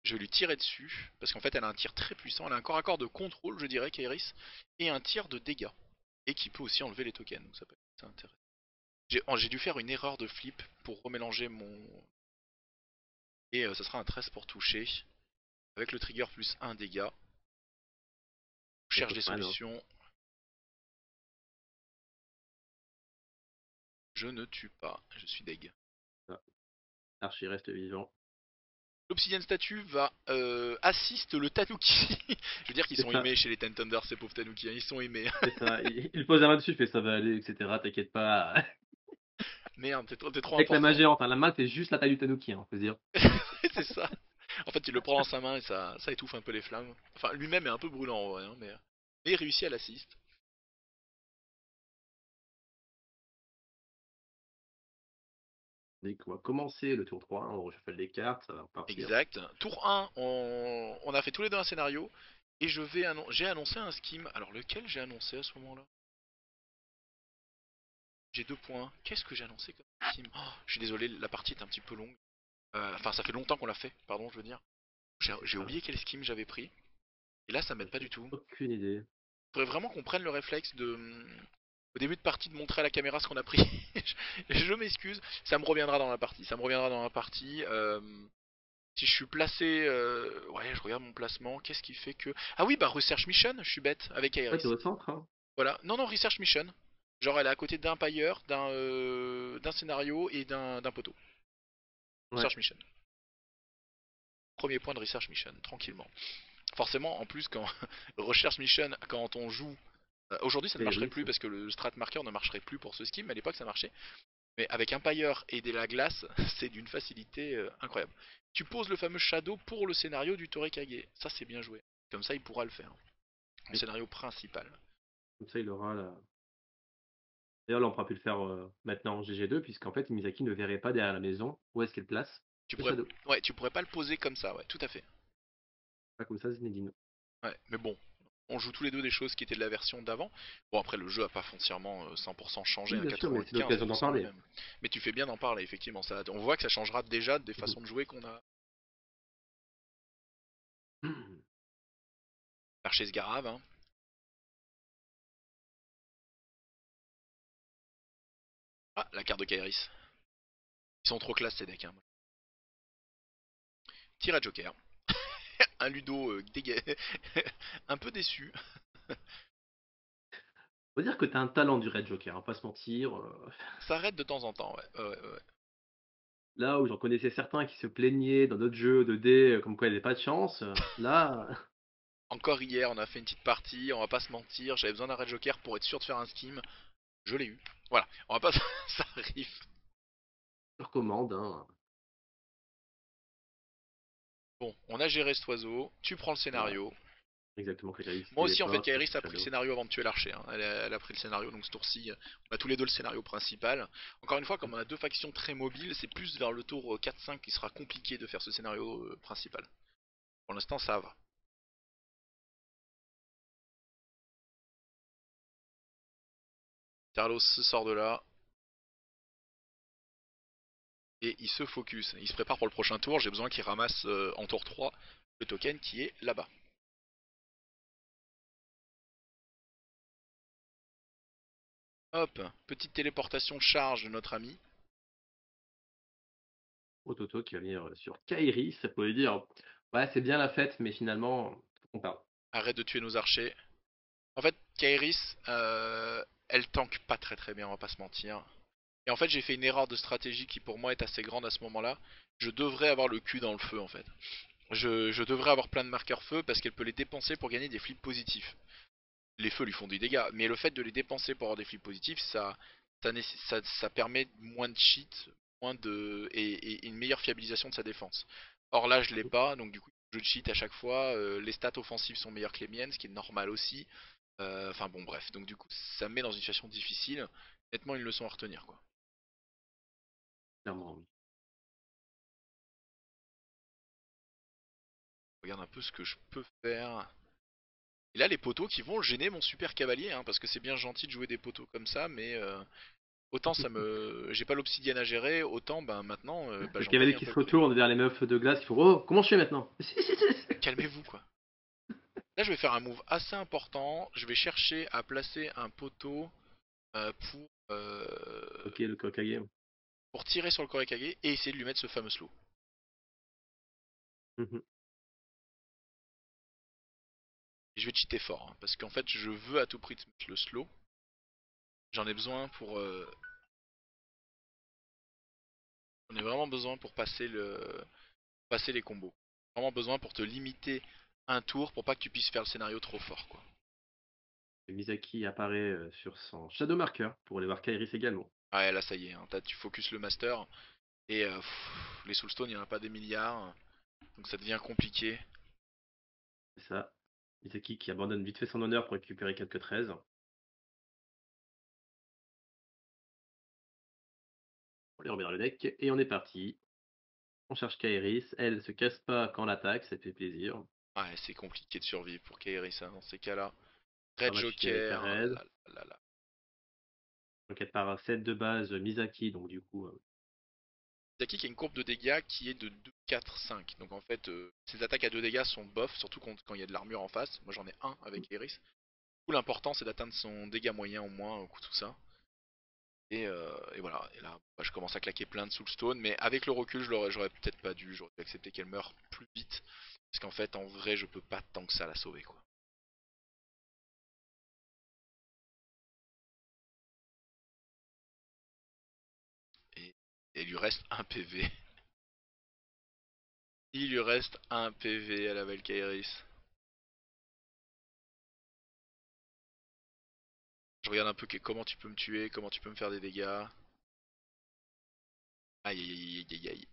Je vais lui tirer dessus, parce qu'en fait elle a un tir très puissant, elle a un corps à corps de contrôle je dirais qu'Aeris, et un tir de dégâts. Et qui peut aussi enlever les tokens, donc ça peut être intéressant. J'ai dû faire une erreur de flip pour remélanger mon... Et ça sera un 13 pour toucher. Avec le trigger plus 1 dégâts. Je Et cherche des Cosman, hein. solutions. Je ne tue pas, je suis deg. Ah, Archie reste vivant. L'Obsidian Statue va assiste le Tanuki. Je veux dire qu'ils C'est sont ça. aimés chez les Ten Thunder, ces pauvres Tanuki, hein, ils sont aimés. C'est ça. Il pose la main dessus, il fait ça va aller, etc. T'inquiète pas. Merde, t'es trop Avec la main important. géante, hein. La main, c'est juste la taille du Tanuki, hein, faut se dire. C'est ça. En fait, il le prend dans sa main et ça étouffe un peu les flammes. Enfin, lui-même est un peu brûlant en vrai, hein, mais il réussit à l'assist. Donc, on va commencer le tour 3, hein, on reshuffle les cartes, ça va repartir. Exact. Tour 1, on a fait tous les deux un scénario. Et j'ai annoncé un skim. Alors lequel j'ai annoncé à ce moment-là? J'ai 2 points. Qu'est-ce que j'ai annoncé comme skim? Oh, je suis désolé, la partie est un petit peu longue. Enfin, ça fait longtemps qu'on l'a fait, pardon, je veux dire. C'est J'ai ça. oublié quel skim j'avais pris. Et là, ça m'aide pas J'ai du tout. aucune idée. Faudrait vraiment qu'on prenne le réflexe de... Au début de partie, de montrer à la caméra ce qu'on a pris. Je m'excuse, ça me reviendra dans la partie. Ça me reviendra dans la partie. Si je suis placé... Ouais, je regarde mon placement. Qu'est-ce qui fait que... Ah oui, bah Research Mission, je suis bête, avec Ouais, t'es Aeris. au centre, hein. Voilà. Non, non, Research Mission. Genre, elle est à côté d'un pailleur, d'un scénario et d'un poteau. Ouais, Research Mission. Premier point de Research Mission, tranquillement. Forcément, en plus, quand Research Mission, quand on joue... Aujourd'hui, ça ne marcherait Aeris. plus parce que le strat marker ne marcherait plus pour ce skim, mais à l'époque, ça marchait. Mais avec un pailleur et de la glace, c'est d'une facilité incroyable. Tu poses le fameux shadow pour le scénario du Torekage. Ça, c'est bien joué. Comme ça, il pourra le faire. En Et scénario principal. comme ça, il aura la... D'ailleurs, là, on pourra plus le faire maintenant en GG2, puisqu'en fait, Misaki ne verrait pas derrière la maison où est-ce qu'elle place Tu le pourrais, Shadow. ouais, tu pourrais pas le poser comme ça, ouais, tout à fait. Pas comme ça, Zinedine. Ouais, mais bon, on joue tous les deux des choses qui étaient de la version d'avant. Bon, après, le jeu a pas foncièrement 100% changé, Oui, hein, bien sûr, mais c'est l'occasion d'en 95% le parler. même. Mais tu fais bien d'en parler, effectivement. Ça, on voit que ça changera déjà des façons de jouer qu'on a. L'archer se garave, hein. Ah, la carte de Kairis. Ils sont trop classe ces decks, hein. Tir à Joker. Un Ludo un peu déçu. Faut dire que t'as un talent du Red Joker, hein, pas se mentir. Ça arrête de temps en temps, ouais. Ouais, ouais, ouais. Là où j'en connaissais certains qui se plaignaient dans d'autres jeux de dés, comme quoi il n'y avait pas de chance, là, Encore hier, on a fait une petite partie, on va pas se mentir, j'avais besoin d'un Red Joker pour être sûr de faire un skim. Je l'ai eu. Voilà, on va pas... ça arrive. je recommande, hein. Bon, on a géré cet oiseau, tu prends le Voilà, scénario. exactement, quand il se Moi aussi, en fait, téléporte, Kairis c'est a pris le Shadow. scénario avant de tuer l'archer, hein. Elle a pris le scénario, donc ce tour-ci, on a tous les deux le scénario principal. Encore une fois, comme on a deux factions très mobiles, c'est plus vers le tour 4-5 qui sera compliqué de faire ce scénario principal. Pour l'instant, ça va. Carlos sort de là, et il se focus. Il se prépare pour le prochain tour, j'ai besoin qu'il ramasse en tour 3 le token qui est là-bas. Hop, petite téléportation charge de notre ami. Ototo qui va venir sur Kairi, ça pourrait dire ouais, c'est bien la fête, mais finalement, on parle. Arrête de tuer nos archers. En fait, Kairis, elle tank pas très très bien, on va pas se mentir. Et en fait, j'ai fait une erreur de stratégie qui pour moi est assez grande à ce moment-là. Je devrais avoir le cul dans le feu en fait. Je devrais avoir plein de marqueurs feu parce qu'elle peut les dépenser pour gagner des flips positifs. Les feux lui font des dégâts, mais le fait de les dépenser pour avoir des flips positifs, ça permet moins de cheat, et une meilleure fiabilisation de sa défense. Or là, je l'ai pas, donc du coup, je cheat à chaque fois. Les stats offensives sont meilleures que les miennes, ce qui est normal aussi. Enfin bon, bref, donc du coup, ça me met dans une situation difficile. Nettement, une leçon à retenir, quoi. Clairement, oui. Regarde un peu ce que je peux faire. Et là, les poteaux qui vont gêner mon super cavalier, hein, parce que c'est bien gentil de jouer des poteaux comme ça, mais autant j'ai pas l'obsidienne à gérer, autant ben maintenant, Le j'en paye cavalier un qui peu se le prix. retourne vers les meufs de glace, qui font oh, comment je fais maintenant? Calmez-vous, quoi. Là, je vais faire un move assez important. Je vais chercher à placer un poteau pour, Ok, le Kokage. pour tirer sur le Korekage et essayer de lui mettre ce fameux slow. Mhm. Et je vais cheater fort, hein, parce qu'en fait, je veux à tout prix te mettre le slow. J'en ai besoin pour, j'en ai vraiment besoin pour passer les combos. Vraiment besoin pour te limiter un tour pour pas que tu puisses faire le scénario trop fort, quoi. Et Misaki apparaît sur son Shadow Marker pour aller voir Kairis également. Ouais, là, ça y est, hein, tu focus le master. Et les Soulstone, il n'y en a pas des milliards. Donc ça devient compliqué. C'est ça. Misaki qui abandonne vite fait son honneur pour récupérer quelques 13. On les remet dans le deck et on est parti. On cherche Kairis. Elle se casse pas quand l'attaque, ça fait plaisir. Ouais, c'est compliqué de survivre pour Kairi, ça, dans ces cas-là. Pas Red matché avec la Joker, oh là raid. là là là. Donc elle part à 7 de base Misaki, donc du coup, Zaki qui a une courbe de dégâts qui est de 2, 4, 5. Donc en fait, ses attaques à 2 dégâts sont bof, surtout quand il y a de l'armure en face. Moi j'en ai un avec Iris. Du coup, l'important c'est d'atteindre son dégât moyen au moins au coup de tout ça. Et voilà, et là bah, je commence à claquer plein de soulstone, mais avec le recul j'aurais peut-être pas dû, j'aurais dû accepter qu'elle meure plus vite. Parce qu'en fait en vrai je peux pas tant que ça la sauver quoi. Et il lui reste un PV. Il lui reste un PV à la Valkyris. Je regarde un peu comment tu peux me tuer, comment tu peux me faire des dégâts. Aïe aïe aïe aïe aïe.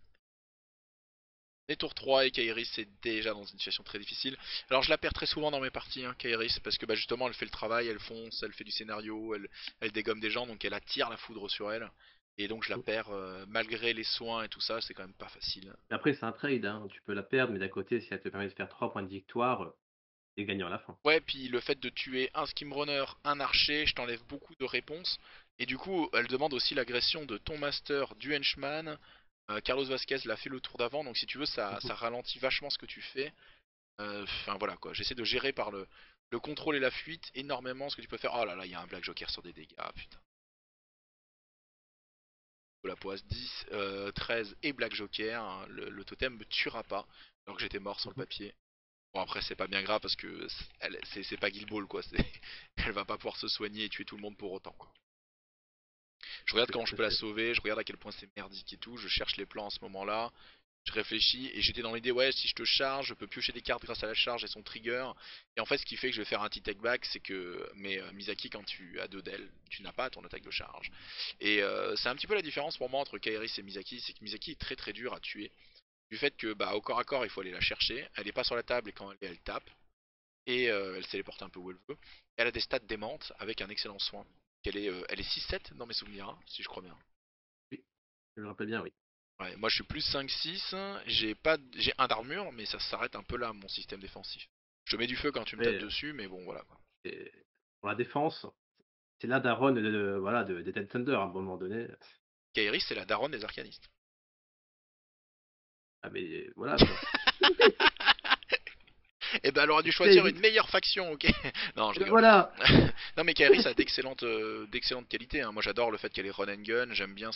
Et tour 3 et Kairis c'est déjà dans une situation très difficile. Alors je la perds très souvent dans mes parties, hein, Kairis, parce que bah, justement elle fait le travail, elle fonce, elle fait du scénario, elle dégomme des gens, donc elle attire la foudre sur elle. Et donc je la perds malgré les soins et tout ça, c'est quand même pas facile. après c'est un trade, hein. Tu peux la perdre, mais d'à côté, si elle te permet de faire 3 points de victoire, t'es gagnant à la fin. Ouais, puis le fait de tuer un skimrunner, un archer, je t'enlève beaucoup de réponses. Et du coup, elle demande aussi l'agression de ton master, du henchman. Carlos Vasquez l'a fait le tour d'avant, donc si tu veux, ça ralentit vachement ce que tu fais. Enfin voilà quoi, j'essaie de gérer par le contrôle et la fuite énormément ce que tu peux faire. Oh là là, il y a un Black Joker sur des dégâts, ah, putain. La poisse 10, 13 et Black Joker, hein, le totem me tuera pas, alors que j'étais mort sur le papier. Bon après c'est pas bien grave parce que c'est pas Guild Ball quoi, elle va pas pouvoir se soigner et tuer tout le monde pour autant quoi. Je regarde C'est comment je tout à peux la fait. sauver, je regarde à quel point c'est merdique et tout, je cherche les plans à ce moment-là, je réfléchis et j'étais dans l'idée ouais si je te charge je peux piocher des cartes grâce à la charge et son trigger. Et en fait ce qui fait que je vais faire un petit take back c'est que mais Misaki quand tu as 2 d'elle tu n'as pas ton attaque de charge. Et c'est un petit peu la différence pour moi entre Kairis et Misaki, c'est que Misaki est très très dur à tuer. Du fait que bah au corps à corps il faut aller la chercher, elle est pas sur la table et quand elle tape. Et elle se téléporte un peu où elle veut. Elle a des stats démentes avec un excellent soin. Elle est 6-7 dans mes souvenirs, hein, si je crois bien. Oui, je me rappelle bien, oui. Ouais, moi je suis plus 5-6, j'ai un d'armure, mais ça s'arrête un peu là mon système défensif. Je te mets du feu quand tu me tapes Après, dessus, mais bon voilà quoi. pour la défense, c'est là Daron voilà, des Dead Thunder à un moment donné. Kairi c'est la daronne des arcanistes. Ah mais voilà quoi. Et ben elle aurait dû choisir Kairi. une meilleure faction, ok. Non, je Et ben rigole. voilà. Non mais Kairi ça a d'excellentes qualités, hein. Moi j'adore le fait qu'elle est run and gun, j'aime bien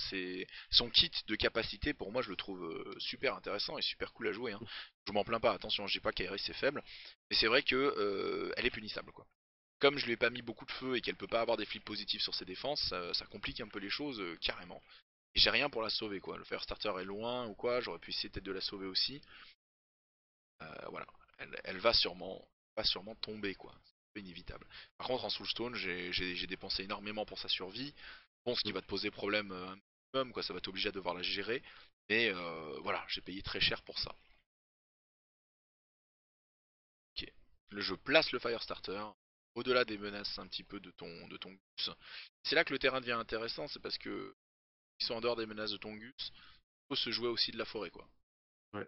son kit de capacité, pour moi je le trouve super intéressant et super cool à jouer, hein. Je m'en plains pas, attention, je dis pas que Kairi c'est faible, mais c'est vrai que elle est punissable quoi. Comme je lui ai pas mis beaucoup de feu et qu'elle peut pas avoir des flips positifs sur ses défenses, ça complique un peu les choses carrément. Et j'ai rien pour la sauver quoi, le Firestarter est loin ou quoi, j'aurais pu essayer peut-être de la sauver aussi. Voilà, elle va sûrement tomber quoi. C'est inévitable. Par contre en Soulstone, j'ai dépensé énormément pour sa survie. Bon, ce qui va te poser problème un minimum, quoi, ça va t'obliger à devoir la gérer. Mais voilà, j'ai payé très cher pour ça. Ok. Le jeu place le Firestarter au-delà des menaces un petit peu de ton Gus. C'est là que le terrain devient intéressant, c'est parce que ils sont en dehors des menaces de ton Gus, il faut se jouer aussi de la forêt quoi. Ouais.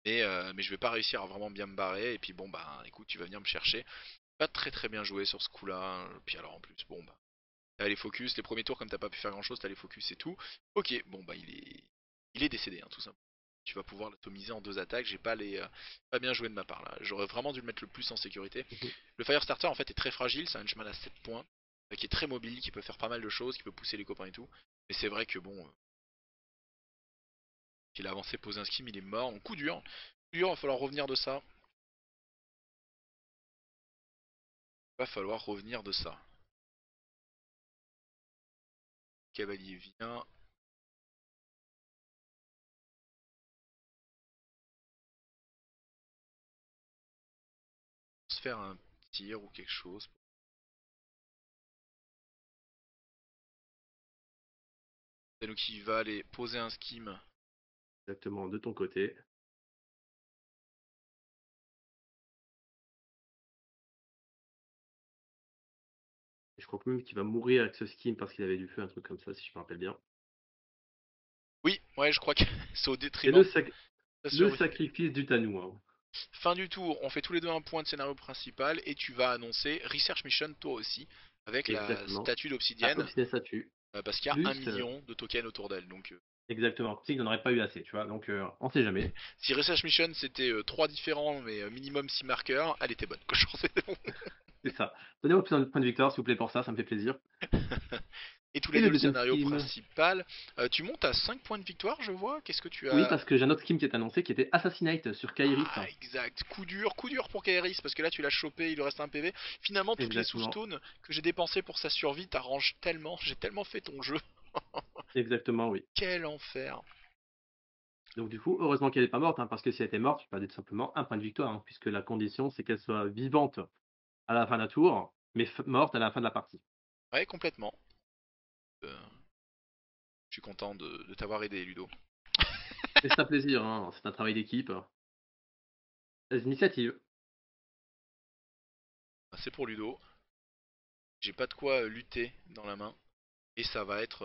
Mais je vais pas réussir à vraiment bien me barrer, et puis bon bah écoute, tu vas venir me chercher. Pas très très bien joué sur ce coup-là, hein. Puis alors en plus, bon bah, t'as les focus, les premiers tours comme t'as pas pu faire grand-chose, t'as les focus et tout. Ok, bon bah il est décédé, hein, tout simplement. Tu vas pouvoir l'atomiser en 2 attaques, j'ai pas bien joué de ma part là. J'aurais vraiment dû le mettre le plus en sécurité. Mhm. Le Firestarter en fait est très fragile, c'est un henchman à 7 points, qui est très mobile, qui peut faire pas mal de choses, qui peut pousser les copains et tout. Mais c'est vrai que bon, qu'il a avancé, posé un skim, il est mort. Donc coup dur. Coup dur, il va falloir revenir de ça. Il va falloir revenir de ça. Cavalier vient. Se faire un tir ou quelque chose. Tanuki va aller poser un skim. Exactement, de ton côté. Et je crois même qu'il va mourir avec ce skin parce qu'il avait du feu, un truc comme ça, si je me rappelle bien. Oui, ouais, je crois que c'est au Et détriment de sa le survie. sacrifice du Tanou, hein. Fin du tour, on fait tous les deux un point de scénario principal et tu vas annoncer Research Mission toi aussi avec la Exactement. statue Ah, d'obsidienne Obstiné Statue. parce qu'il y a un Plus, million de tokens autour d'elle. Donc exactement. C'est qu'il n'en aurait pas eu assez, tu vois. Donc, on sait jamais. si Research Mission c'était 3 différents mais minimum 6 marqueurs, elle était bonne. Cochon, c'était bon. C'est ça. Donnez-moi plus un point de victoire, s'il vous plaît, pour ça, ça me fait plaisir. Et tous Et les le deux le deuxième scénario skin. principal. Tu montes à 5 points de victoire, je vois. Qu'est-ce que tu Oui, as? parce que j'ai un autre skin qui est annoncé qui était Assassinate sur Kairis. Ah, exact. Coup dur pour Kairis, parce que là tu l'as chopé, il lui reste un PV. Finalement, toutes les Exactement. sous-stones que j'ai dépensées pour sa survie t'arrangent tellement. J'ai tellement fait ton jeu. Exactement, oui. Quel enfer. Donc, du coup, heureusement qu'elle n'est pas morte, hein, parce que si elle était morte, je perdais tout simplement un point de victoire, hein, puisque la condition, c'est qu'elle soit vivante à la fin d'un tour, mais morte à la fin de la partie. Ouais, complètement. Euh, je suis content de t'avoir aidé, Ludo. Et c'est un plaisir, hein, c'est un travail d'équipe. Les initiatives. C'est pour Ludo. J'ai pas de quoi lutter dans la main. Et ça va être...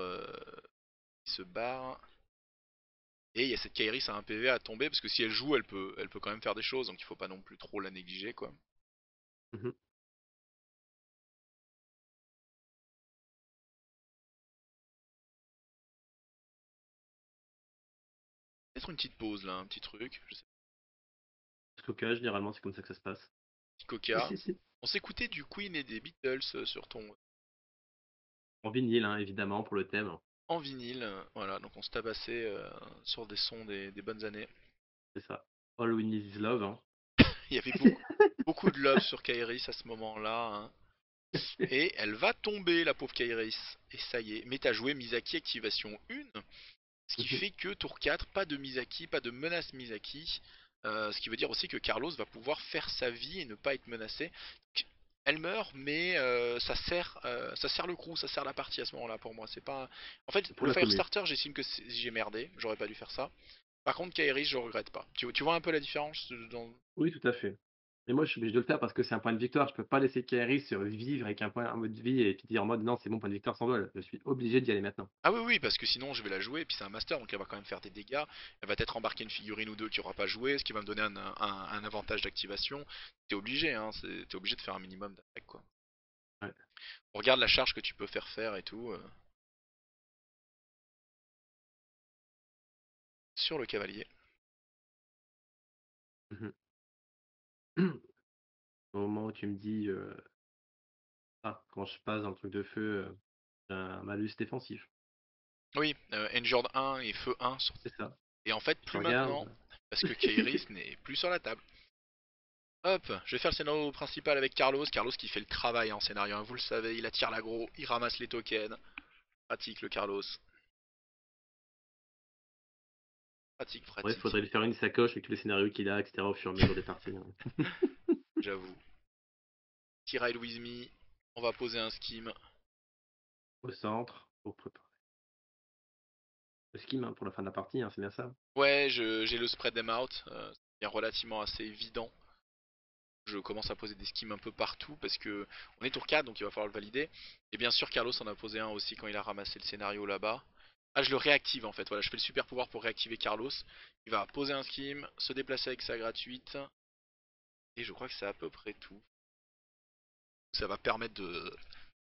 il se barre. Et il y a cette Kairis à un PV à tomber, parce que si elle joue, elle peut quand même faire des choses, donc il faut pas non plus trop la négliger, quoi. Mhm. Peut-être une petite pause là, un petit truc. Je sais Stockage, généralement, c'est comme ça que ça se passe. petit Si, coca. si, si. On s'écoutait du Queen et des Beatles sur ton En vinyle, hein, évidemment, pour le thème. en vinyle, voilà, donc on se tabassait sur des sons des bonnes années. C'est ça. All we need is love, hein. Il y avait beaucoup de love sur Kairis à ce moment-là, hein. Et elle va tomber, la pauvre Kairis. Et ça y est. Mais t'as joué Misaki activation 1, ce qui fait que tour 4, pas de Misaki, pas de menace Misaki. Ce qui veut dire aussi que Carlos va pouvoir faire sa vie et ne pas être menacé. Elle meurt, mais ça sert le crew, ça sert la partie à ce moment-là pour moi. C'est pas. En fait, Pour le la commune. Firestarter, j'estime que j'ai merdé. J'aurais pas dû faire ça. Par contre, Kairi, je regrette pas. Tu vois un peu la différence dans... Oui, tout à fait. Et moi, je suis obligé de le faire parce que c'est un point de victoire. Je peux pas laisser Kairi se vivre avec un point un mode de vie et puis dire en mode non, c'est mon point de victoire sans vol. Je suis obligé d'y aller maintenant. Ah oui, oui, parce que sinon je vais la jouer, et puis c'est un master, donc elle va quand même faire des dégâts. Elle va peut-être embarquer une figurine ou deux qui aura pas joué, ce qui va me donner un avantage d'activation. T'es obligé, hein, t'es obligé de faire un minimum d'attaque, quoi. Ouais. On regarde la charge que tu peux faire et tout sur le cavalier. Mhm. Au moment où tu me dis, ah, quand je passe dans le truc de feu, j'ai un malus défensif. Oui, Injured 1 et Feu 1. C'est ça. Et en fait, Je plus maintenant, regarde. parce que Kairis n'est plus sur la table. Hop, je vais faire le scénario principal avec Carlos. Carlos qui fait le travail en scénario, hein, vous le savez, il attire l'aggro, il ramasse les tokens. Pratique le Carlos. Pratique, Ouais, pratique, faudrait lui faire une sacoche avec tous les scénarios qu'il a, etc. au fur et à mesure des parties, hein. j'avoue. Petit ride with me, on va poser un skim. Au centre, pour préparer. Le skim, hein, pour la fin de la partie, hein, c'est bien ça. Ouais, j'ai le spread them out, c'est relativement assez évident. Je commence à poser des skims un peu partout parce que on est tour 4 donc il va falloir le valider. Et bien sûr Carlos en a posé un aussi quand il a ramassé le scénario là-bas. Ah je le réactive en fait, voilà je fais le super pouvoir pour réactiver Carlos. Il va poser un skim, se déplacer avec sa gratuite. Et je crois que c'est à peu près tout. Ça va permettre de...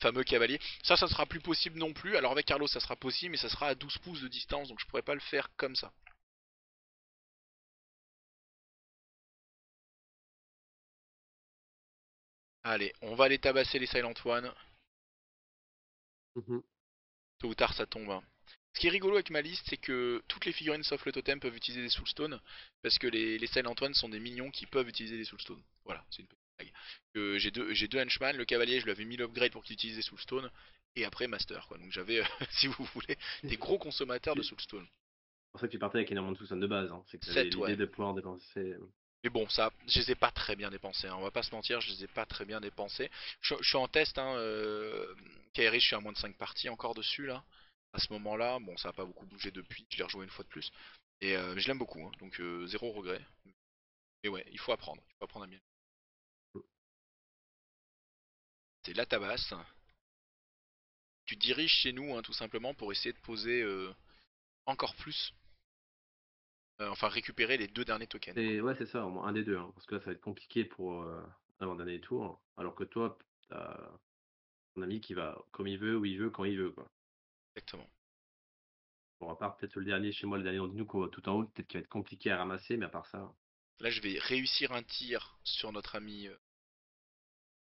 Fameux cavalier. Ça sera plus possible non plus. Alors avec Carlos ça sera possible mais ça sera à 12 pouces de distance donc je pourrais pas le faire comme ça. Allez, on va aller tabasser les Silent One. Mhm. Tôt ou tard ça tombe, hein. Ce qui est rigolo avec ma liste, c'est que toutes les figurines sauf le totem peuvent utiliser des soulstones, parce que les Silent Ones sont des minions qui peuvent utiliser des soulstones. Voilà, c'est une petite blague. J'ai deux henchman, le cavalier je lui avais mis l'upgrade pour qu'il utilise des soulstones, et après master quoi. Donc j'avais, si vous voulez, des gros consommateurs de C'est soulstones. pour ça que tu partais avec énormément de soupçons de base, hein. C'est que tu avais 7 l'idée ouais. de pouvoir dépenser. Mais bon, ça, je les ai pas très bien dépensés, hein. On va pas se mentir, je les ai pas très bien dépensés. Je suis en test, hein, KRI, je suis à moins de 5 parties encore dessus là. À ce moment-là, bon, ça a pas beaucoup bougé depuis, je l'ai rejoué une fois de plus. Et je l'aime beaucoup, hein, donc zéro regret. Mais ouais, il faut apprendre à bien. C'est la tabasse. Tu te diriges chez nous, hein, tout simplement, pour essayer de poser encore plus. Enfin, récupérer les deux derniers tokens, quoi. Et ouais, c'est ça, au moins un des deux, hein, parce que là, ça va être compliqué pour l'avant-dernier tour. Alors que toi, t'as ton ami qui va comme il veut, où il veut, quand il veut, quoi. Exactement. Bon, à part peut-être le dernier chez moi, le dernier nous tout en haut, peut-être qu'il va être compliqué à ramasser, mais à part ça. Là, je vais réussir un tir sur notre ami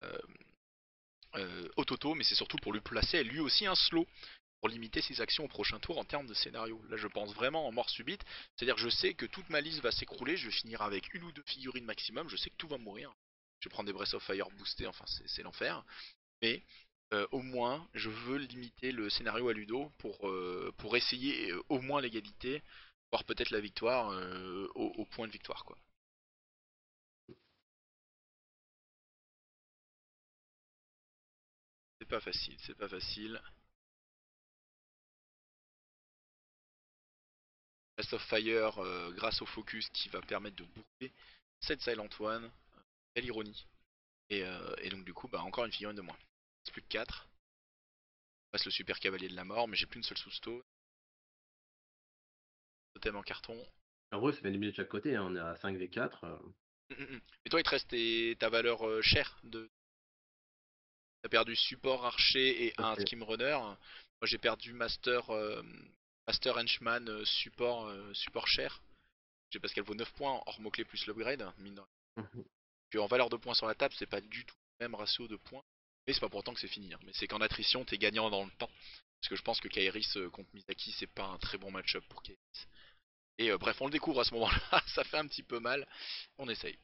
euh, Ototo, mais c'est surtout pour lui placer lui aussi un slow pour limiter ses actions au prochain tour en termes de scénario. Là je pense vraiment en mort subite, c'est-à-dire que je sais que toute ma liste va s'écrouler, je vais finir avec une ou deux figurines maximum, je sais que tout va mourir. Je vais prendre des Breath of Fire boostés, enfin c'est l'enfer. Mais au moins je veux limiter le scénario à Ludo pour essayer au moins l'égalité, voire peut-être la victoire au point de victoire quoi. C'est pas facile, c'est pas facile. Breath of Fire grâce au focus qui va permettre de boucler cette Silent One. Quelle ironie. Et donc du coup, bah encore une figurine de moins. C'est plus que 4. Passe le super cavalier de la mort, mais j'ai plus une seule sous-stone. Totem en carton. En vrai, ça fait 10 minutes de chaque côté, hein, on est à 5v4. Mais toi, il te reste ta valeur chère. T'as perdu support archer et Ça un fait. skim runner. Moi, j'ai perdu master henchman support cher. J'ai parce qu'elle vaut 9 points hors mot-clé plus l'upgrade, mine de rien. Mhm. Que en valeur de points sur la table, c'est pas du tout le même ratio de points. Mais c'est pas pour autant que c'est fini, hein. Mais c'est qu'en attrition, t'es gagnant dans le temps. Parce que je pense que Kairis contre Misaki, c'est pas un très bon match-up pour Kairis. Et bref, on le découvre à ce moment-là, ça fait un petit peu mal. On essaye. Je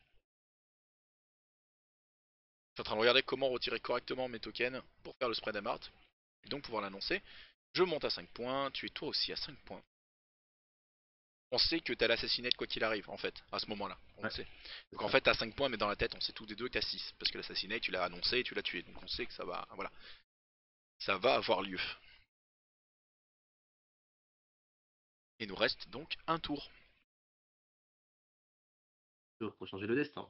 suis en train de regarder comment retirer correctement mes tokens pour faire le spread amart. Et donc pouvoir l'annoncer. Je monte à 5 points, tu es toi aussi à 5 points. On sait que t'as l'assassinate quoi qu'il arrive, en fait, à ce moment-là. On le Ouais, sait. c'est Donc en ça. fait, t'as 5 points, mais dans la tête, on sait tous les deux que t'as 6. Parce que l'assassinate, tu l'as annoncé et tu l'as tué. Donc on sait que ça va. Voilà. Ça va avoir lieu. Il nous reste donc un tour. Pour changer le destin.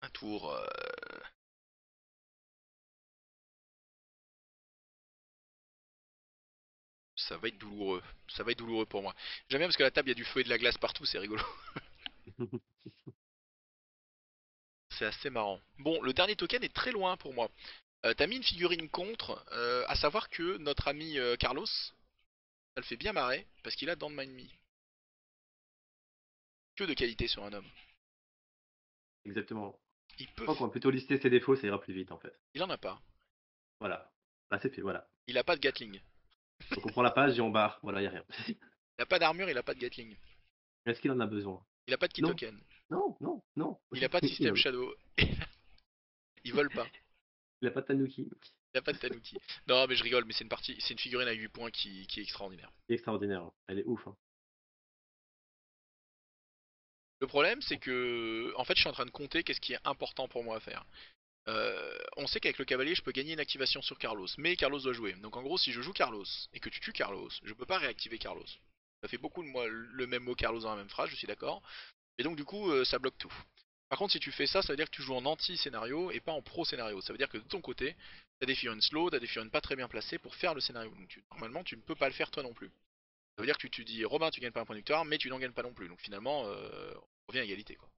Un tour. Ça va être douloureux. Ça va être douloureux pour moi. J'aime bien parce que la table, il y a du feu et de la glace partout, c'est rigolo. C'est assez marrant. Bon, le dernier token est très loin pour moi. T'as mis une figurine contre, à savoir que notre ami Carlos, ça le fait bien marrer, parce qu'il a Don't Mind Me. Que de qualité sur un homme. exactement. Il Je peut, crois qu'on va plutôt lister ses défauts, ça ira plus vite en fait. il en a pas. Voilà. Bah c'est fait, voilà. Il a pas de Gatling. Donc on prend la page et on barre. Voilà, y a rien. Il a pas d'armure, il a pas de Gatling. Est-ce qu'il en a besoin? Il a pas de Non, Kitoken. non, non, non. Il a pas de système Shadow. Il vole pas. Il a pas de Tanuki. Il a pas de Tanuki. Non, mais je rigole, mais c'est une partie, c'est une figurine à 8 points qui est extraordinaire. Extraordinaire, hein. Elle est ouf, hein. Le problème, c'est que, en fait, je suis en train de compter qu'est-ce qui est important pour moi à faire. On sait qu'avec le cavalier, je peux gagner une activation sur Carlos, mais Carlos doit jouer. Donc en gros, si je joue Carlos et que tu tues Carlos, je peux pas réactiver Carlos. Ça fait beaucoup de moi le même mot Carlos dans la même phrase, je suis d'accord. Et donc du coup, ça bloque tout. Par contre, si tu fais ça, ça veut dire que tu joues en anti-scénario et pas en pro-scénario. Ça veut dire que de ton côté, t'as des figurines slow, t'as des figurines pas très bien placées pour faire le scénario. Donc normalement, tu ne peux pas le faire toi non plus. Ça veut dire que tu dis, Robin, tu gagnes pas un point de victoire, mais tu n'en gagnes pas non plus. Donc finalement, on revient à égalité, quoi.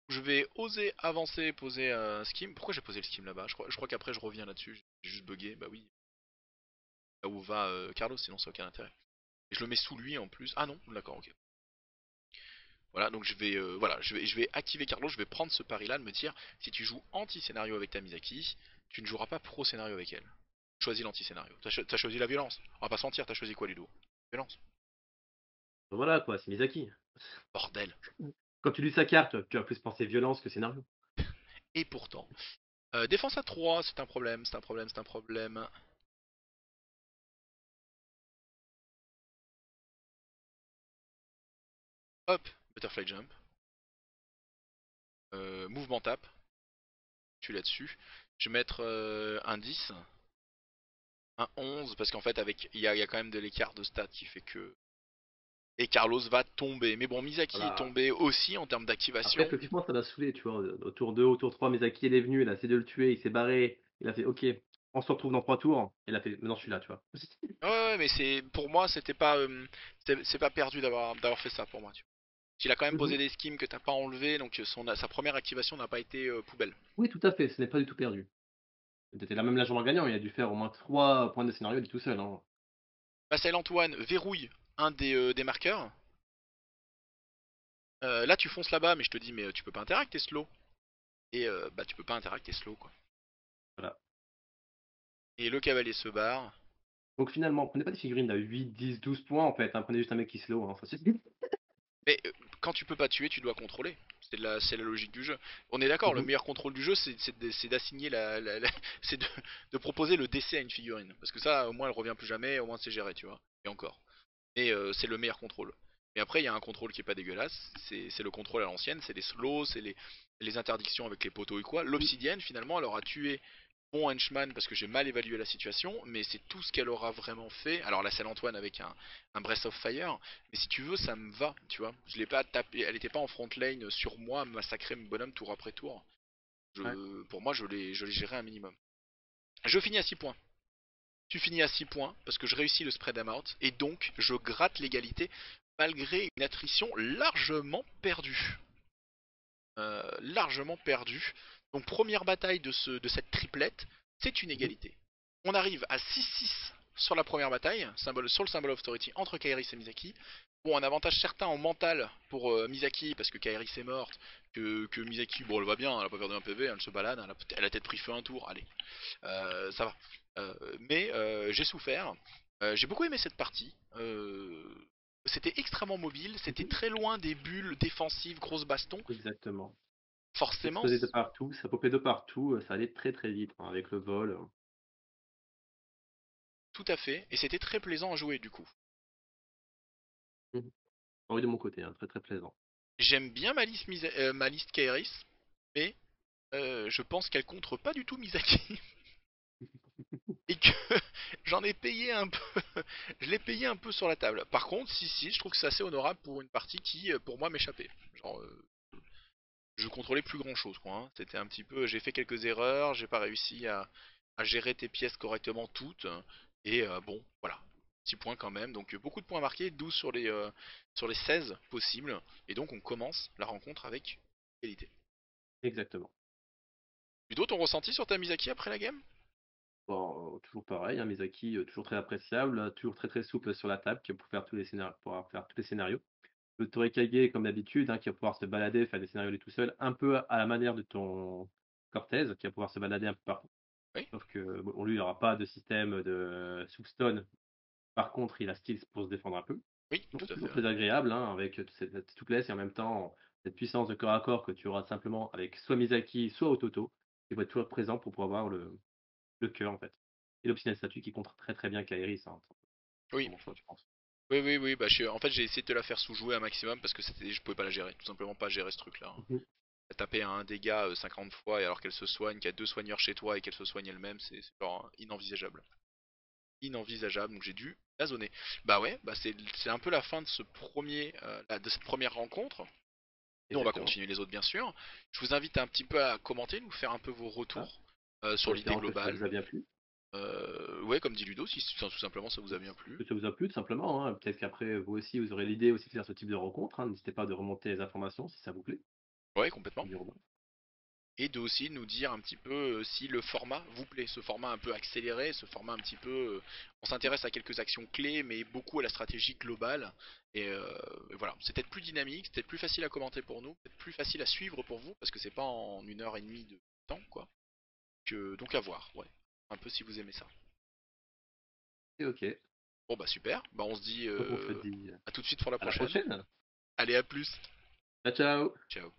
Je vais oser avancer, poser un skim. Pourquoi j'ai posé le skim là-bas? Je crois qu'après je reviens là-dessus. J'ai juste bugué, bah oui. Là où va Carlos, sinon ça n'a aucun intérêt. Et je le mets sous lui en plus. Ah non, d'accord, ok. Voilà, donc je vais activer Carlos, je vais prendre ce pari-là de me dire, si tu joues anti-scénario avec ta Misaki, tu ne joueras pas pro-scénario avec elle. Choisis l'anti-scénario. T'as choisi la violence. On va pas se mentir, t'as choisi quoi Ludo? Violence. Voilà quoi, c'est Misaki. Bordel. Quand tu lis sa carte, tu vas plus penser violence que scénario. Et pourtant. Défense à 3, c'est un problème, c'est un problème, c'est un problème. Hop, Butterfly Jump. Mouvement tape. Tu là-dessus. Je vais mettre un 10, un 11, parce qu'en fait, avec il y a quand même de l'écart de stats qui fait que. Et Carlos va tomber. Mais bon, Misaki est Voilà. tombé aussi en termes Après, d'activation. effectivement, ça l'a saoulé, tu vois. Au tour 2, au tour 3, Misaki, il est venu, il a essayé de le tuer, il s'est barré. Il a fait, ok, on se retrouve dans 3 tours. Et il a fait, maintenant je suis là, tu vois. Ouais, ouais, mais c'est pour moi, c'était pas, c'est pas perdu d'avoir fait ça pour moi. Tu vois. Il a quand même posé Mhm. des schemes que t'as pas enlevé, donc sa première activation n'a pas été poubelle. Oui, tout à fait, ce n'est pas du tout perdu. C'était là même largement gagnant, il a dû faire au moins 3 points de scénario, il est tout seul, hein. Marcel Antoine verrouille un des marqueurs. Là, tu fonces là-bas, mais je te dis, mais tu peux pas interagir, t'es slow. Et bah, tu peux pas interagir, t'es slow, quoi. Voilà. Et le cavalier se barre. Donc finalement, prenez pas des figurines à 8, 10, 12 points en fait, hein. Prenez juste un mec qui slow, hein. Ça suffit. Mais quand tu peux pas tuer, tu dois contrôler. C'est la logique du jeu. On est d'accord, le Mhm. meilleur contrôle du jeu, c'est d'assigner c'est de proposer le décès à une figurine. Parce que ça, au moins, elle revient plus jamais, au moins c'est géré, tu vois. Et encore. Et c'est le meilleur contrôle. Mais après, il y a un contrôle qui est pas dégueulasse. C'est le contrôle à l'ancienne, c'est les slows, c'est les interdictions avec les poteaux et quoi. L'obsidienne, finalement, elle aura tué bon henchman parce que j'ai mal évalué la situation, mais c'est tout ce qu'elle aura vraiment fait. Alors la Saint Antoine avec un Breath of Fire, mais si tu veux, ça me va, tu vois. Je l'ai pas tapé, elle était pas en front lane sur moi, massacrer mon bonhomme tour après tour. Ouais. Pour moi, je l'ai géré un minimum. Je finis à 6 points. Tu finis à 6 points parce que je réussis le spread out et donc je gratte l'égalité malgré une attrition largement perdue. Largement perdue. Donc première bataille de cette triplette, c'est une Mhm. égalité. On arrive à 6-6 sur la première bataille, sur le symbole of authority entre Kairis et Misaki. Bon, un avantage certain en mental pour Misaki parce que Kairis est morte, que Misaki, bon, elle va bien, elle a pas perdu un PV, elle se balade, elle a peut-être pris feu un tour, allez, ça va. Mais j'ai souffert. J'ai beaucoup aimé cette partie. C'était extrêmement mobile, c'était Mhm. très loin des bulles défensives, grosses bastons. Exactement. Ça Forcément, explosait de partout, ça popait de partout, ça allait très très vite, hein, avec le vol. tout à fait. Et c'était très plaisant à jouer du coup. Mhm. Oui, de mon côté, hein, très très plaisant. J'aime bien ma liste Kairis, mais je pense qu'elle contre pas du tout Misaki. Et que j'en ai payé un peu. Je l'ai payé un peu sur la table. Par contre, si, je trouve que c'est assez honorable pour une partie qui, pour moi, m'échappait. Genre, je contrôlais plus grand chose, quoi, hein. C'était un petit peu, j'ai fait quelques erreurs, j'ai pas réussi à gérer tes pièces correctement toutes, et bon, voilà, 6 points quand même, donc beaucoup de points marqués, 12 sur les 16 possibles, et donc on commence la rencontre avec égalité. Exactement. Ludo, ton ressenti sur ta Misaki après la game? Bon, toujours pareil, hein, Miyazaki, toujours très appréciable, toujours très très souple sur la table, qui pour faire tous les scénarios, pour faire tous les scénarios. le Torikage, comme d'habitude, hein, qui va pouvoir se balader, faire des scénarios lui tout seul, un peu à la manière de ton Cortez, qui va pouvoir se balader un peu partout. Oui, Sauf que bon, lui, il n'aura pas de système de soupstone. Par contre, il a Skills pour se défendre un peu. oui, Donc, tout à fait. toujours très agréable, hein, avec cette souplesse et en même temps cette puissance de corps à corps que tu auras simplement avec soit Misaki, soit Ototo, qui va être toujours présent pour pouvoir avoir le cœur, en fait. Et l'optionnel statut qui contre très très bien Kaeris, hein, Oui, c'est mon choix, je pense. oui, oui, oui. Bah, en fait, j'ai essayé de te la faire sous-jouer un maximum parce que je pouvais pas la gérer. Tout simplement pas gérer ce truc-là, hein. Mhm. Taper à un dégât 50 fois et alors qu'elle se soigne, qu'il y a deux soigneurs chez toi et qu'elle se soigne elle-même, c'est genre inenvisageable. Inenvisageable, donc j'ai dû la zoner. Bah ouais, bah c'est un peu la fin de de cette première rencontre. Nous on va Exactement. continuer les autres bien sûr. Je vous invite un petit peu à commenter, nous faire un peu vos Ah, retours sur en l'idée espérant que ça globale. vous a bien plu. Ouais, comme dit Ludo, si tout simplement ça vous a bien plu. Que ça vous a plu, tout simplement, hein. Peut-être qu'après, vous aussi, vous aurez l'idée aussi de faire ce type de rencontre, hein. N'hésitez pas de remonter les informations si ça vous plaît. Ouais, complètement. Comme dit Robin. Et de aussi nous dire un petit peu si le format vous plaît, ce format un peu accéléré, ce format un petit peu, on s'intéresse à quelques actions clés, mais beaucoup à la stratégie globale. Et voilà, c'est peut-être plus dynamique, c'est peut-être plus facile à commenter pour nous, peut-être plus facile à suivre pour vous, parce que c'est pas en 1 heure et demie de temps, quoi. Donc à voir, ouais. Un peu si vous aimez ça. Et ok. Bon bah super, bah on se dit Donc on se dit à tout de suite pour la à la prochaine. prochaine. Allez, à plus. Ciao, ciao. Ciao.